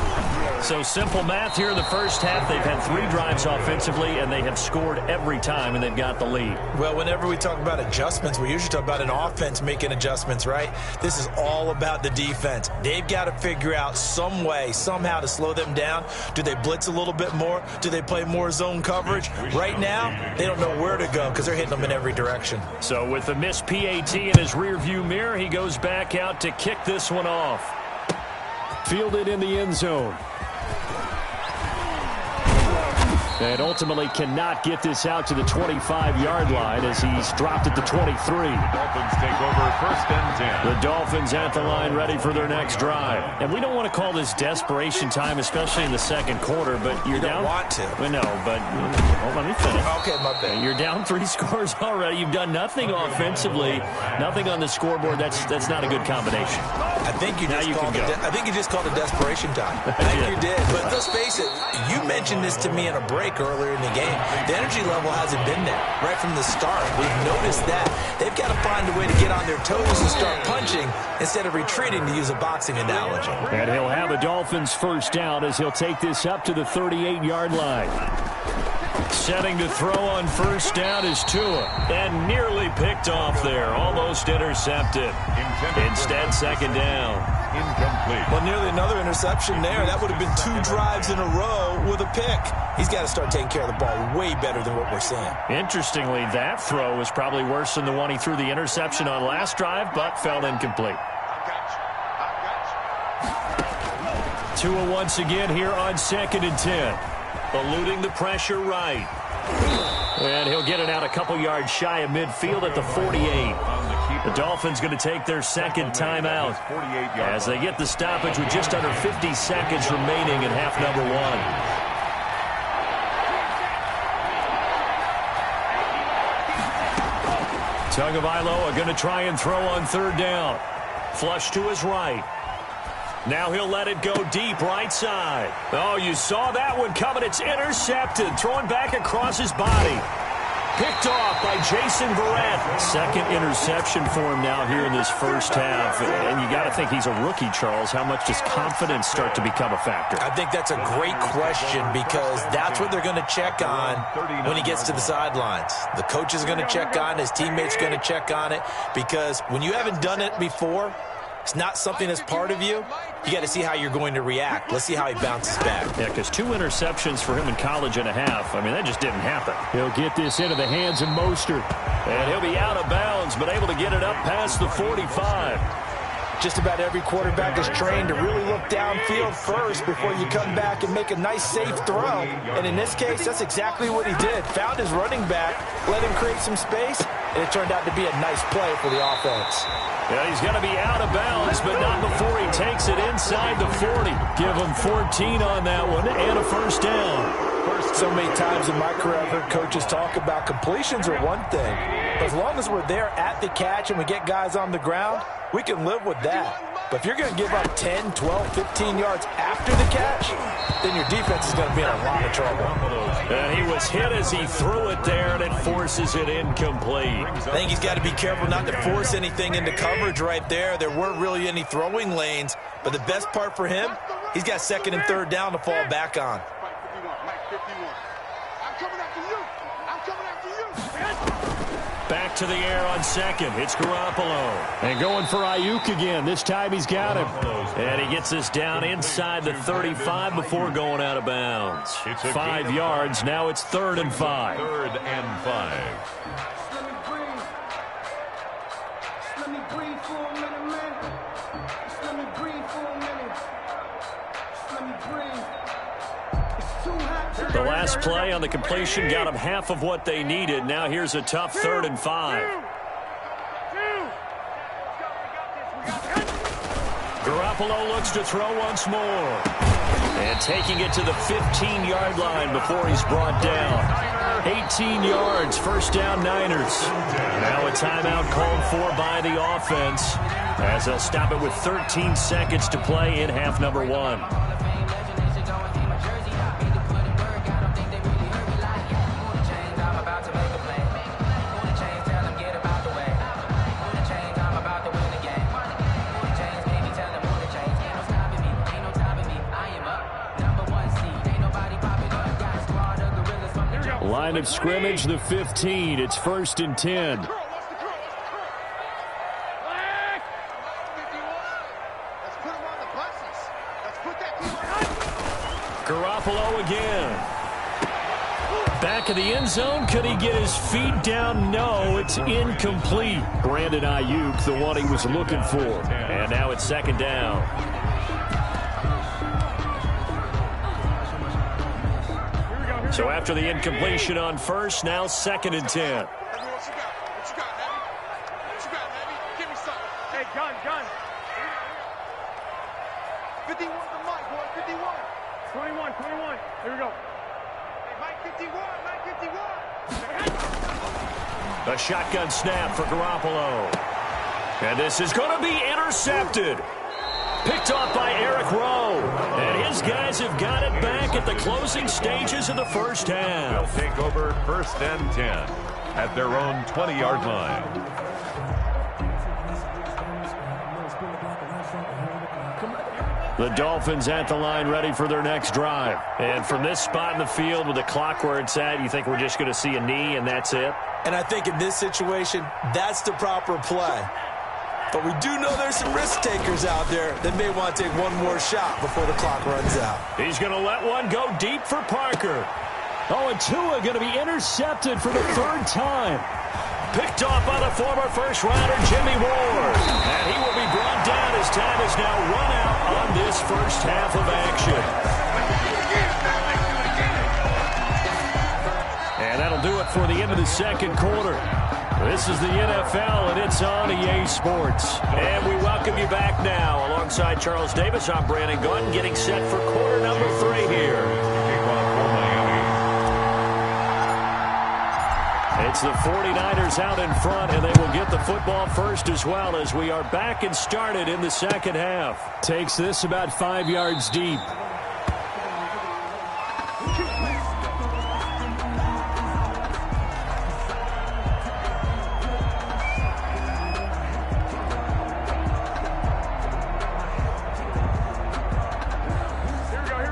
So simple math here in the first half. They've had 3 drives offensively, and they have scored every time, and they've got the lead. Well, whenever we talk about adjustments, we usually talk about an offense making adjustments, right? This is all about the defense. They've got to figure out some way, somehow to slow them down. Do they blitz a little bit more? Do they play more zone coverage? Right now, they don't know where to go because they're hitting them in every direction. So with the missed PAT in his rearview mirror, he goes back out to kick this one off. Fielded in the end zone. And ultimately cannot get this out to the 25-yard line as he's dropped at the 23. Dolphins take over 1st and 10. The Dolphins at the line ready for their next drive. And we don't want to call this desperation time, especially in the second quarter, but you're down. You don't want to. Well, no, but hold on, let me finish. Okay, my bad. You're down 3 scores already. You've done nothing offensively, nothing on the scoreboard. That's not a good combination. I think you just called it desperation time. I think you did. But let's face it, you mentioned this to me in a break earlier in the game. The energy level hasn't been there right from the start. We've noticed that. They've got to find a way to get on their toes and start punching instead of retreating, to use a boxing analogy. And he'll have a Dolphins first down as he'll take this up to the 38-yard line. Setting to throw on first down is Tua. And nearly picked off there. Almost intercepted. Instead, second down. Incomplete. Well, nearly another interception there. That would have been 2 drives in a row with a pick. He's got to start taking care of the ball way better than what we're seeing. Interestingly, that throw was probably worse than the one he threw the interception on last drive, but fell incomplete. Tua once again here on 2nd and 10. Eluding the pressure right. And he'll get it out a couple yards shy of midfield at the 48. The Dolphins going to take their second timeout as they get the stoppage with just under 50 seconds remaining in half number 1. Tagovailoa going to try and throw on 3rd down. Flush to his right. Now he'll let it go deep right side. Oh, you saw that one coming. It's intercepted. Throwing back across his body. Picked off by Jason Verrett. Second interception for him now here in this first half. And you got to think he's a rookie, Charles. How much does confidence start to become a factor? I think that's a great question because that's what they're going to check on when he gets to the sidelines. The coach is going to check on it. His teammates are going to check on it because when you haven't done it before, it's not something that's part of you. You got to see how you're going to react. Let's see how he bounces back. Yeah, because 2 interceptions for him in college and a half. I mean, that just didn't happen. He'll get this into the hands of Mostert. And he'll be out of bounds, but able to get it up past the 45. Just about every quarterback is trained to really look downfield first before you come back and make a nice, safe throw. And in this case, that's exactly what he did. Found his running back, let him create some space, and it turned out to be a nice play for the offense. Yeah, he's going to be out of bounds, but not before he takes it inside the 40. Give him 14 on that one and a first down. So many times in my career, I've heard coaches talk about completions are one thing. But as long as we're there at the catch and we get guys on the ground, we can live with that. But if you're going to give up 10, 12, 15 yards after the catch, then your defense is going to be in a lot of trouble. And he was hit as he threw it there, and it forces it incomplete. I think he's got to be careful not to force anything into coverage right there. There weren't really any throwing lanes. But the best part for him, he's got 2nd and 3rd down to fall back on. Back to the air on 2nd. It's Garoppolo. And going for Ayuk again. This time he's got him. And he gets this down inside the 35 before going out of bounds. 5 yards. Now it's 3rd and 5. 3rd and 5. Let me breathe for a minute, man. Let me breathe for a minute. Let me breathe. The last play on the completion got them half of what they needed. Now here's a tough 3rd and 5. Garoppolo looks to throw once more. And taking it to the 15-yard line before he's brought down. 18 yards, first down Niners. Now a timeout called for by the offense as they'll stop it with 13 seconds to play in half number 1. Line of scrimmage, the 15. It's 1st and 10. Garoppolo again. Back of the end zone. Could he get his feet down? No, it's incomplete. Brandon Ayuk, the one he was looking for. And now it's 2nd down. So after the incompletion on 1st, now 2nd and 10. Hey, gun. 51 for Mike, boy, 51. 21. Here we go. Hey, Mike 51. A shotgun snap for Garoppolo. And this is going to be intercepted. Picked off by Eric Rowe. And his guys have got it back at the closing stages of the first half. They'll take over 1st and 10 at their own 20-yard line. The Dolphins at the line ready for their next drive. And from this spot in the field with the clock where it's at, you think we're just going to see a knee and that's it? And I think in this situation, that's the proper play. But we do know there's some risk takers out there that may want to take one more shot before the clock runs out. He's going to let one go deep for Parker. Oh, and Tua going to be intercepted for the 3rd time. Picked off by the former first-rounder Jimmy Ward. And he will be brought down as time is now run out on this first half of action. And that'll do it for the end of the 2nd quarter. This is the NFL, and it's on EA Sports. And we welcome you back now. Alongside Charles Davis, I'm Brandon Gunn, getting set for quarter number 3 here. It's the 49ers out in front, and they will get the football first as well as we are back and started in the 2nd half. Takes this about 5 yards deep.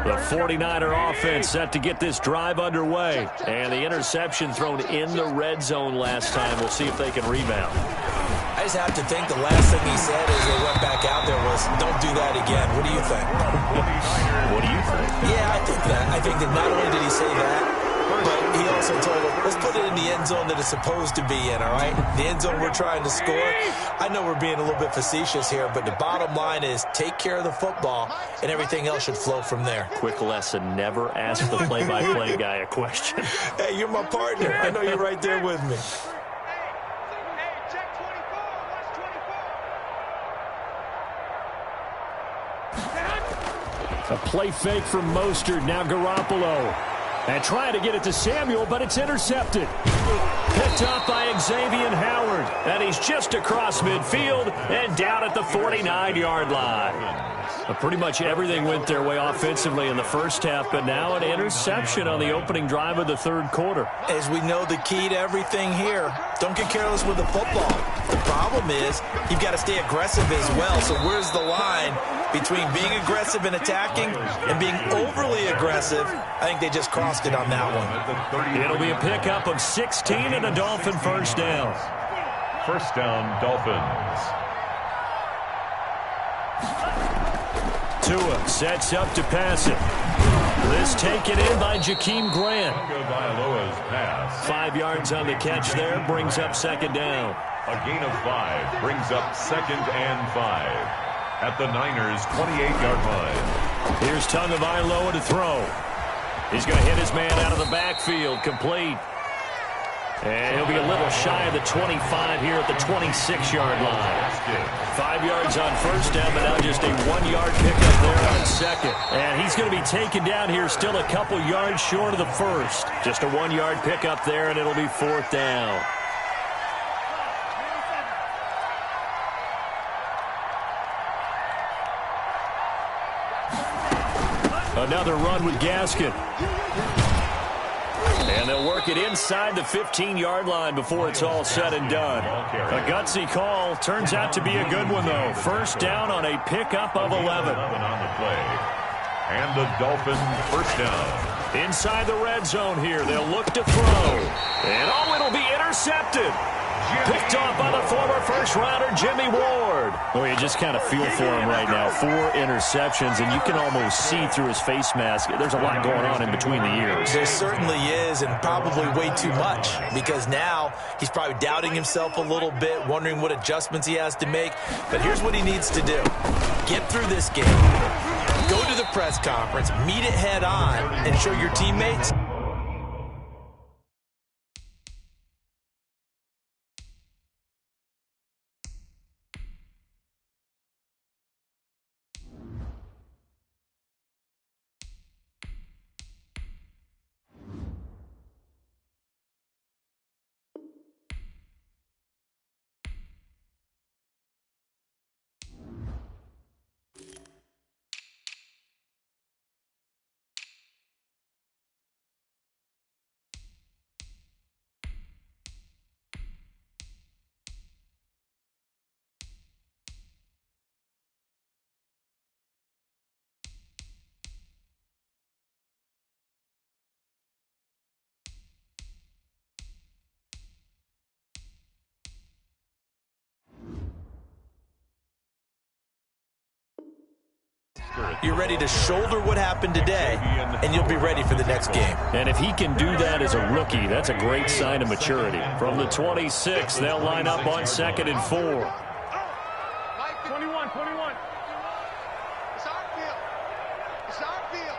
The 49er offense set to get this drive underway. And the interception thrown in the red zone last time. We'll see if they can rebound. I just have to think the last thing he said as they went back out there was, don't do that again. What do you think? What do you think? Yeah, I think that. I think that not only did he say that, but he also told him, let's put it in the end zone that it's supposed to be in, all right? The end zone we're trying to score. I know we're being a little bit facetious here, but the bottom line is take care of the football, and everything else should flow from there. Quick lesson, never ask the play-by-play guy a question. Hey, you're my partner. I know you're right there with me. A play fake from Mostert, now Garoppolo. And trying to get it to Samuel, but it's intercepted. Picked up by Xavier Howard. And he's just across midfield and down at the 49-yard line. But pretty much everything went their way offensively in the first half, but now an interception on the opening drive of the 3rd quarter. As we know, the key to everything here, don't get careless with the football. The problem is you've got to stay aggressive as well. So where's the line between being aggressive and attacking and being overly aggressive? I think they just crossed it on that one. It'll be a pickup of 16 and a Dolphin first down. First down, Dolphins. Tua sets up to pass it. This taken in by Jakeem Grant. 5 yards on the catch there, brings up 2nd down. A gain of 5 brings up 2nd and 5 at the Niners' 28-yard line. Here's Tagovailoa to throw. He's going to hit his man out of the backfield, complete. And he'll be a little shy of the 25 here at the 26-yard line. 5 yards on first down, but now just a 1-yard pickup there on second. And he's going to be taken down here still a couple yards short of the first. Just a 1-yard pickup there, and it'll be 4th down. Another run with Gaskin. And they'll work it inside the 15-yard line before it's all said and done. A gutsy call. Turns out to be a good one, though. First down on a pickup of 11. On the play. And the Dolphins first down. Inside the red zone here. They'll look to throw. And, oh, it'll be intercepted. Picked off by the former first-rounder, Jimmy Ward. Oh, you just kind of feel for him right now. 4 interceptions, and you can almost see through his face mask. There's a lot going on in between the ears. There certainly is, and probably way too much, because now he's probably doubting himself a little bit, wondering what adjustments he has to make. But here's what he needs to do. Get through this game. Go to the press conference, meet it head on, and show your teammates you're ready to shoulder what happened today, and you'll be ready for the next game. And if he can do that as a rookie, that's a great sign of maturity. From the 26, they'll line up on 2nd and 4. 21. It's our field. It's our field.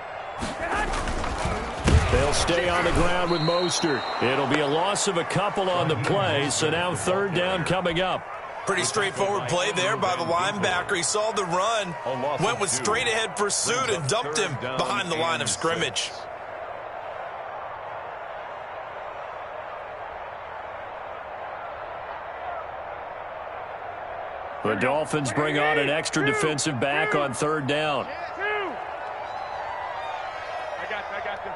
They'll stay on the ground with Mostert. It'll be a loss of a couple on the play, so now 3rd down coming up. Pretty straightforward play there by the linebacker. He saw the run, went with straight-ahead pursuit, and dumped him behind the line of scrimmage. The Dolphins bring on an extra defensive back on 3rd down. I got you.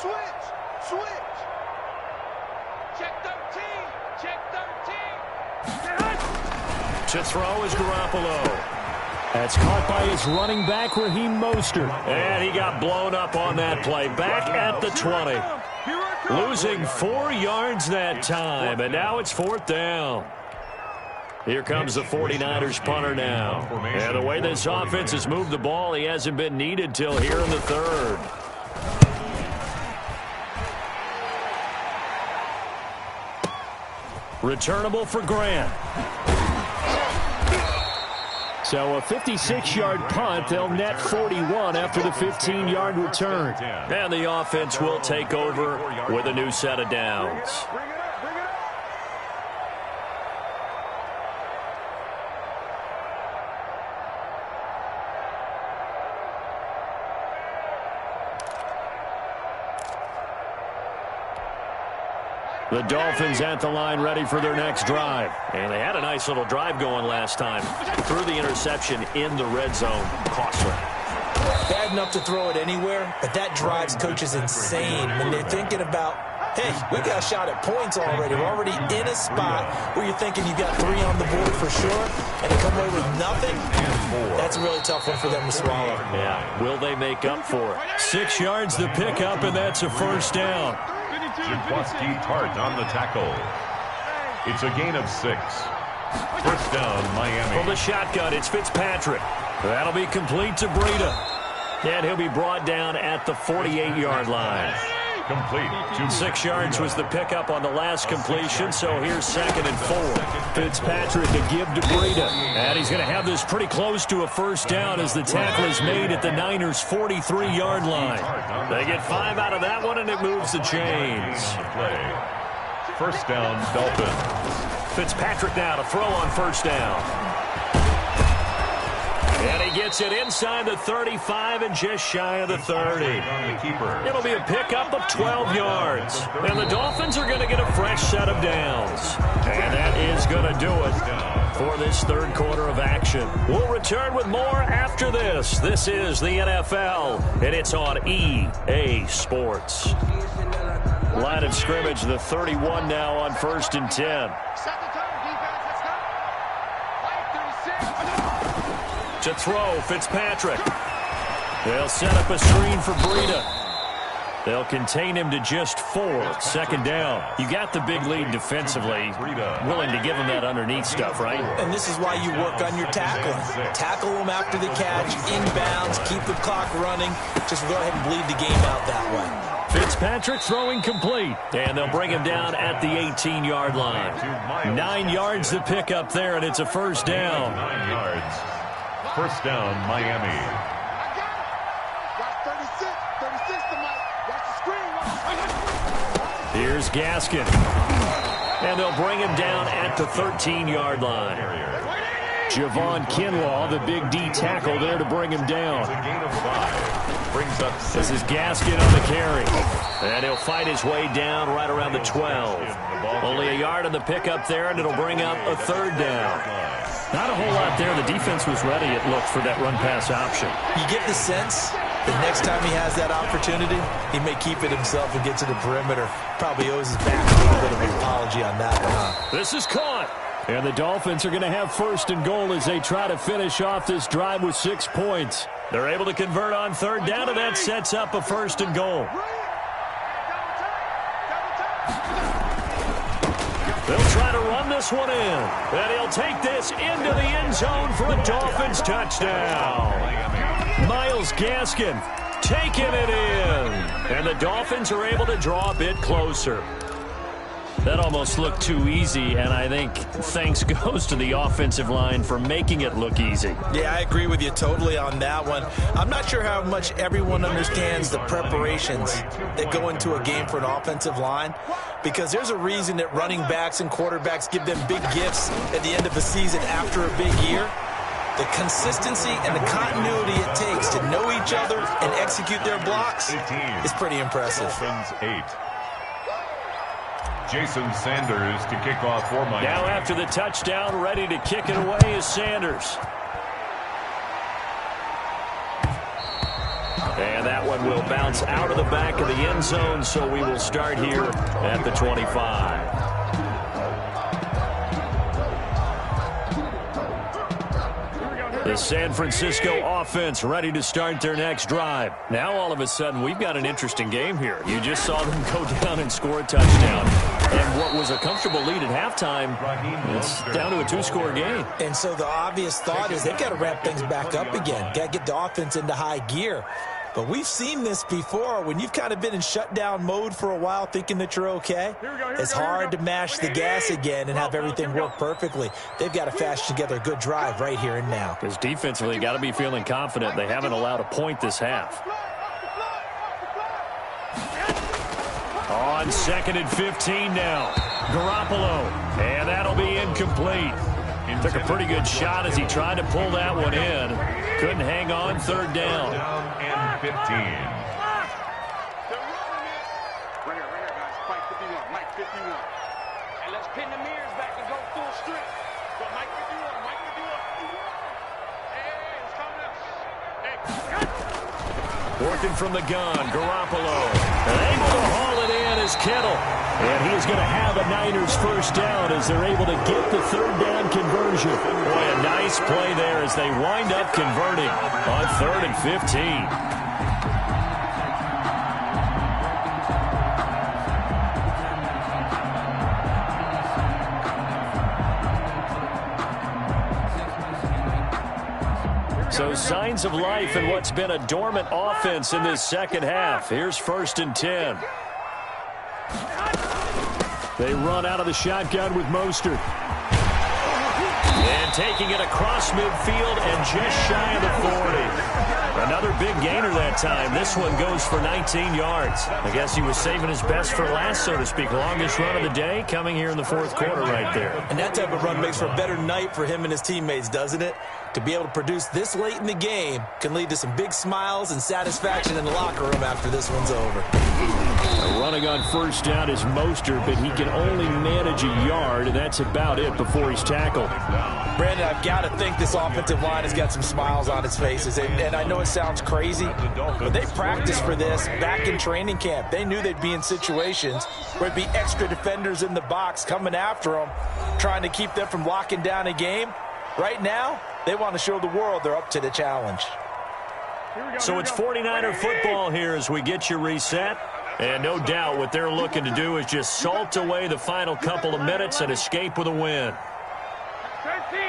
Switch. Check 13. To throw is Garoppolo. That's caught by his running back, Raheem Mostert. And he got blown up on that play. Back at the 20. Losing 4 yards that time, and now it's 4th down. Here comes the 49ers punter now. And the way this offense has moved the ball, he hasn't been needed till here in the 3rd. Returnable for Grant. So a 56-yard punt. They'll net 41 after the 15-yard return. And the offense will take over with a new set of downs. The Dolphins at the line ready for their next drive. And they had a nice little drive going last time. Threw the interception in the red zone. Costly. Bad enough to throw it anywhere, but that drives coaches insane when they're thinking about, hey, we got a shot at points already. We're already in a spot where you're thinking you got 3 on the board for sure, and to come away with nothing, that's a really tough one for them to swallow. Yeah, will they make up for it? 6 yards the pickup, and that's a first down. Jaquaski Tart on the tackle. It's a gain of 6. First down, Miami. From the shotgun, it's Fitzpatrick. That'll be complete to Breida. And he'll be brought down at the 48-yard line. Complete. 6 yards was the pickup on the last completion, so here's 2nd and 4. Fitzpatrick a give to Breida. And he's going to have this pretty close to a first down as the tackle is made at the Niners' 43-yard line. They get 5 out of that one, and it moves the chains. First down, Dolphins. Fitzpatrick now to throw on first down. And he gets it inside the 35 and just shy of the 30. It'll be a pickup of 12 yards. And the Dolphins are going to get a fresh set of downs. And that is going to do it for this third quarter of action. We'll return with more after this. This is the NFL, and it's on EA Sports. Line of scrimmage, the 31 now on 1st and 10. To throw, Fitzpatrick. They'll set up a screen for Breida. They'll contain him to just 4. 2nd down. You got the big lead defensively. Willing to give him that underneath stuff, right? And this is why you work on your tackling. Tackle them after the catch, inbounds, keep the clock running. Just go ahead and bleed the game out that way. Fitzpatrick throwing complete. And they'll bring him down at the 18-yard line. 9 yards to pick up there, and it's a first down. 9 yards. First down, Miami. Watch 36. 36 to Mike. Watch the screen. Here's Gaskin. And they'll bring him down at the 13-yard line. Javon Kinlaw, the big D tackle there to bring him down. It's a gain of 5. Brings up 6. This is Gaskin on the carry. And he'll fight his way down right around the 12. Only a yard on the pickup there, and it'll bring up a 3rd down. Not a whole lot there. The defense was ready, it looked, for that run-pass option. You get the sense that next time he has that opportunity, he may keep it himself and get to the perimeter. Probably owes his back a little bit of an apology on that one, huh? This is caught. And the Dolphins are going to have 1st and goal as they try to finish off this drive with 6 points. They're able to convert on 3rd down, and that sets up a 1st and goal. They'll try to run this one in. And he'll take this into the end zone for a Dolphins touchdown. Myles Gaskin taking it in. And the Dolphins are able to draw a bit closer. That almost looked too easy, and I think thanks goes to the offensive line for making it look easy. Yeah, I agree with you totally on that one. I'm not sure how much everyone understands the preparations that go into a game for an offensive line, because there's a reason that running backs and quarterbacks give them big gifts at the end of the season after a big year. The consistency and the continuity it takes to know each other and execute their blocks is pretty impressive. Dolphins 8. Jason Sanders to kick off for Miami. Now after the touchdown, ready to kick it away is Sanders. And that one will bounce out of the back of the end zone, so we will start here at the 25. The San Francisco offense ready to start their next drive. Now all of a sudden we've got an interesting game here. You just saw them go down and score a touchdown. And what was a comfortable lead at halftime, it's down to a 2-score game. And so the obvious thought is they've got to ramp things back up again. Got to get the offense into high gear. But we've seen this before. When you've kind of been in shutdown mode for a while thinking that you're okay, it's hard to mash the gas again and have everything work perfectly. They've got to fashion together a good drive right here and now. Because defensively, got to be feeling confident. They haven't allowed a point this half. On 2nd and 15 now. Garoppolo. And that'll be incomplete. Took a pretty good shot as he tried to pull that one in. Couldn't hang on. 3rd down. And 15. Right here, guys. Fight 51. Mike 51. And let's pin the mirrors back and go full strength. So Mike 51. Mike 51. Hey, it's coming up. Hey. Working from the gun. Garoppolo. And able to haul it in is Kittle. And he is going to have a Niners first down as they're able to get the 3rd down conversion. Boy, a nice play there as they wind up converting on 3rd and 15. So signs of life in what's been a dormant offense in this second half. Here's 1st and 10. They run out of the shotgun with Mostert. And taking it across midfield and just shy of the 40. Another big gainer that time. This one goes for 19 yards. I guess he was saving his best for last, so to speak. Longest run of the day coming here in the fourth quarter right there. And that type of run makes for a better night for him and his teammates, doesn't it? To be able to produce this late in the game can lead to some big smiles and satisfaction in the locker room after this one's over. Running on first down is Mostert, but he can only manage a yard, and that's about it before he's tackled. Brandon, I've got to think this offensive line has got some smiles on its faces. And I know it sounds crazy, but they practiced for this back in training camp. They knew they'd be in situations where there'd be extra defenders in the box coming after them, trying to keep them from locking down a game. Right now, they want to show the world they're up to the challenge. So it's 49er football here as we get you reset. And no doubt what they're looking to do is just salt away the final couple of minutes and escape with a win. 13.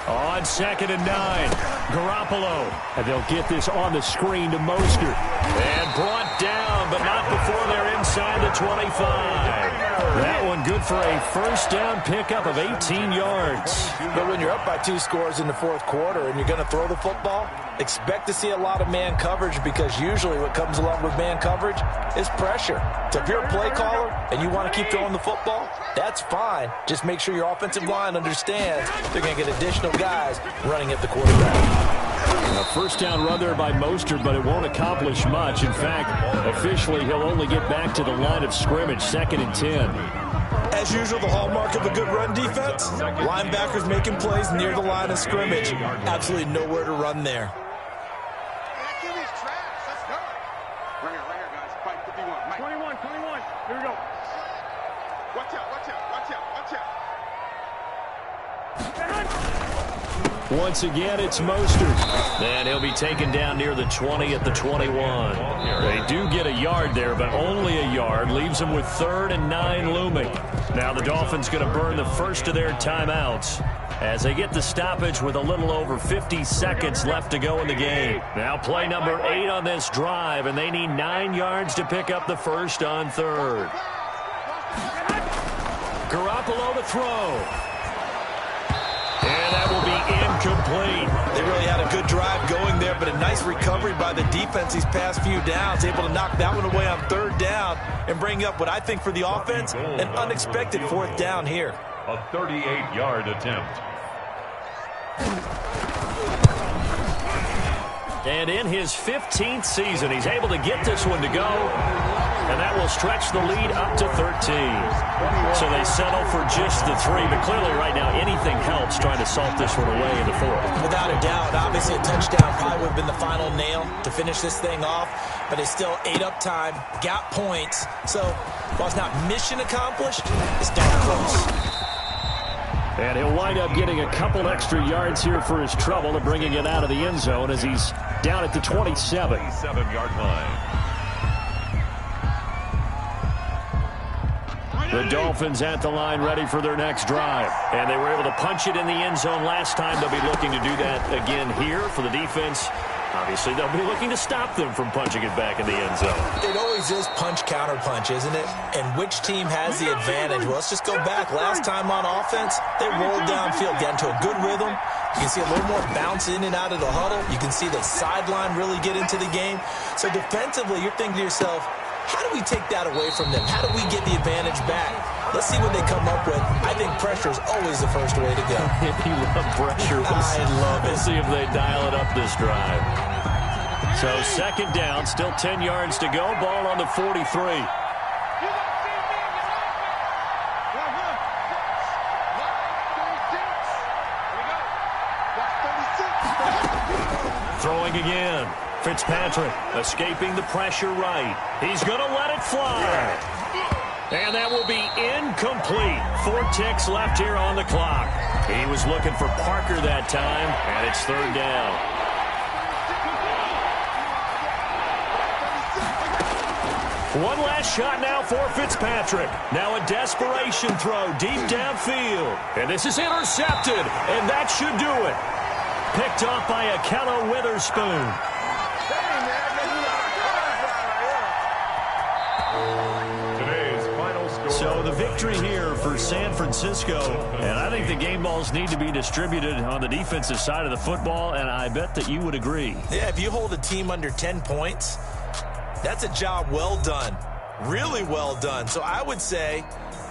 On 2nd and 9, Garoppolo. And they'll get this on the screen to Mostert. And brought down, but not before they're inside the 25. That one good for a first down pickup of 18 yards. But when you're up by 2 scores in the fourth quarter and you're going to throw the football, expect to see a lot of man coverage, because usually what comes along with man coverage is pressure. So if you're a play caller and you want to keep throwing the football, that's fine. Just make sure your offensive line understands they're going to get additional guys running at the quarterback. A first down run there by Mostert, but it won't accomplish much. In fact, officially, he'll only get back to the line of scrimmage, 2nd and 10. As usual, the hallmark of a good run defense, linebackers making plays near the line of scrimmage. Absolutely nowhere to run there. Right here, guys. Fight 51. Mike. 21. Here we go. Watch out. Once again, it's Mostert. And he'll be taken down near the 20 at the 21. They do get a yard there, but only a yard. Leaves them with 3rd and 9 looming. Now the Dolphins going to burn the first of their timeouts as they get the stoppage with a little over 50 seconds left to go in the game. Now play number 8 on this drive, and they need 9 yards to pick up the first on 3rd. Garoppolo to throw. And that will be incomplete. They really had a good drive going there, but a nice recovery by the defense these past few downs, able to knock that one away on 3rd down and bring up what I think for the offense, an unexpected 4th down here. A 38-yard attempt. And in his 15th season, he's able to get this one to go. And that will stretch the lead up to 13. So they settle for just the 3. But clearly right now, anything helps trying to salt this one away in the 4th. Without a doubt, obviously a touchdown probably would have been the final nail to finish this thing off. But it's still 8 up time, got points. So while it's not mission accomplished, it's darn close. And he'll wind up getting a couple extra yards here for his trouble and bringing it out of the end zone as he's down at the 27. 27-yard line. The Dolphins at the line ready for their next drive. And they were able to punch it in the end zone last time. They'll be looking to do that again here for the defense. Obviously, they'll be looking to stop them from punching it back in the end zone. It always is punch-counter-punch, isn't it? And which team has the advantage? Well, let's just go back. Last time on offense, they rolled downfield, got into a good rhythm. You can see a little more bounce in and out of the huddle. You can see the sideline really get into the game. So defensively, you're thinking to yourself, how do we take that away from them? How do we get the advantage back? Let's see what they come up with. I think pressure is always the first way to go. If you love pressure, I love it. We'll see if they dial it up this drive. So 2nd down, still 10 yards to go. Ball on the 43. Throwing again. Fitzpatrick escaping the pressure right. He's going to let it fly. And that will be incomplete. 4 ticks left here on the clock. He was looking for Parker that time, and it's 3rd down. One last shot now for Fitzpatrick. Now a desperation throw deep downfield. And this is intercepted, and that should do it. Picked off by Akello Witherspoon. Today's final score. So the victory here for San Francisco, and I think the game balls need to be distributed on the defensive side of the football, and I bet that you would agree. Yeah, if you hold a team under 10 points, that's a job well done. Really well done. So I would say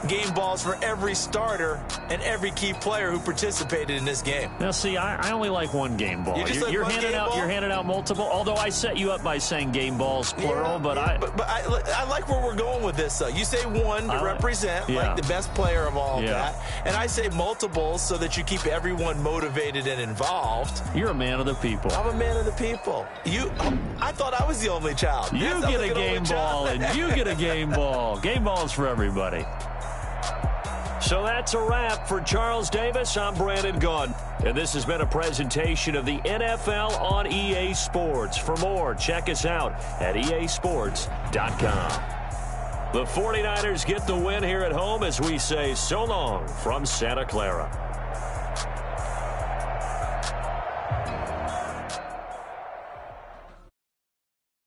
game balls for every starter and every key player who participated in this game. Now, see, I only like one game ball. You're handing out multiple, although I set you up by saying game balls, plural, but I like where we're going with this, though. You say one to represent, like the best player of all that, and I say multiples so that you keep everyone motivated and involved. You're a man of the people. I'm a man of the people. I thought I was the only child. You get a game ball, and you get a game ball. Game balls for everybody. So that's a wrap for Charles Davis. I'm Brandon Gunn. And this has been a presentation of the NFL on EA Sports. For more, check us out at easports.com. The 49ers get the win here at home as we say so long from Santa Clara.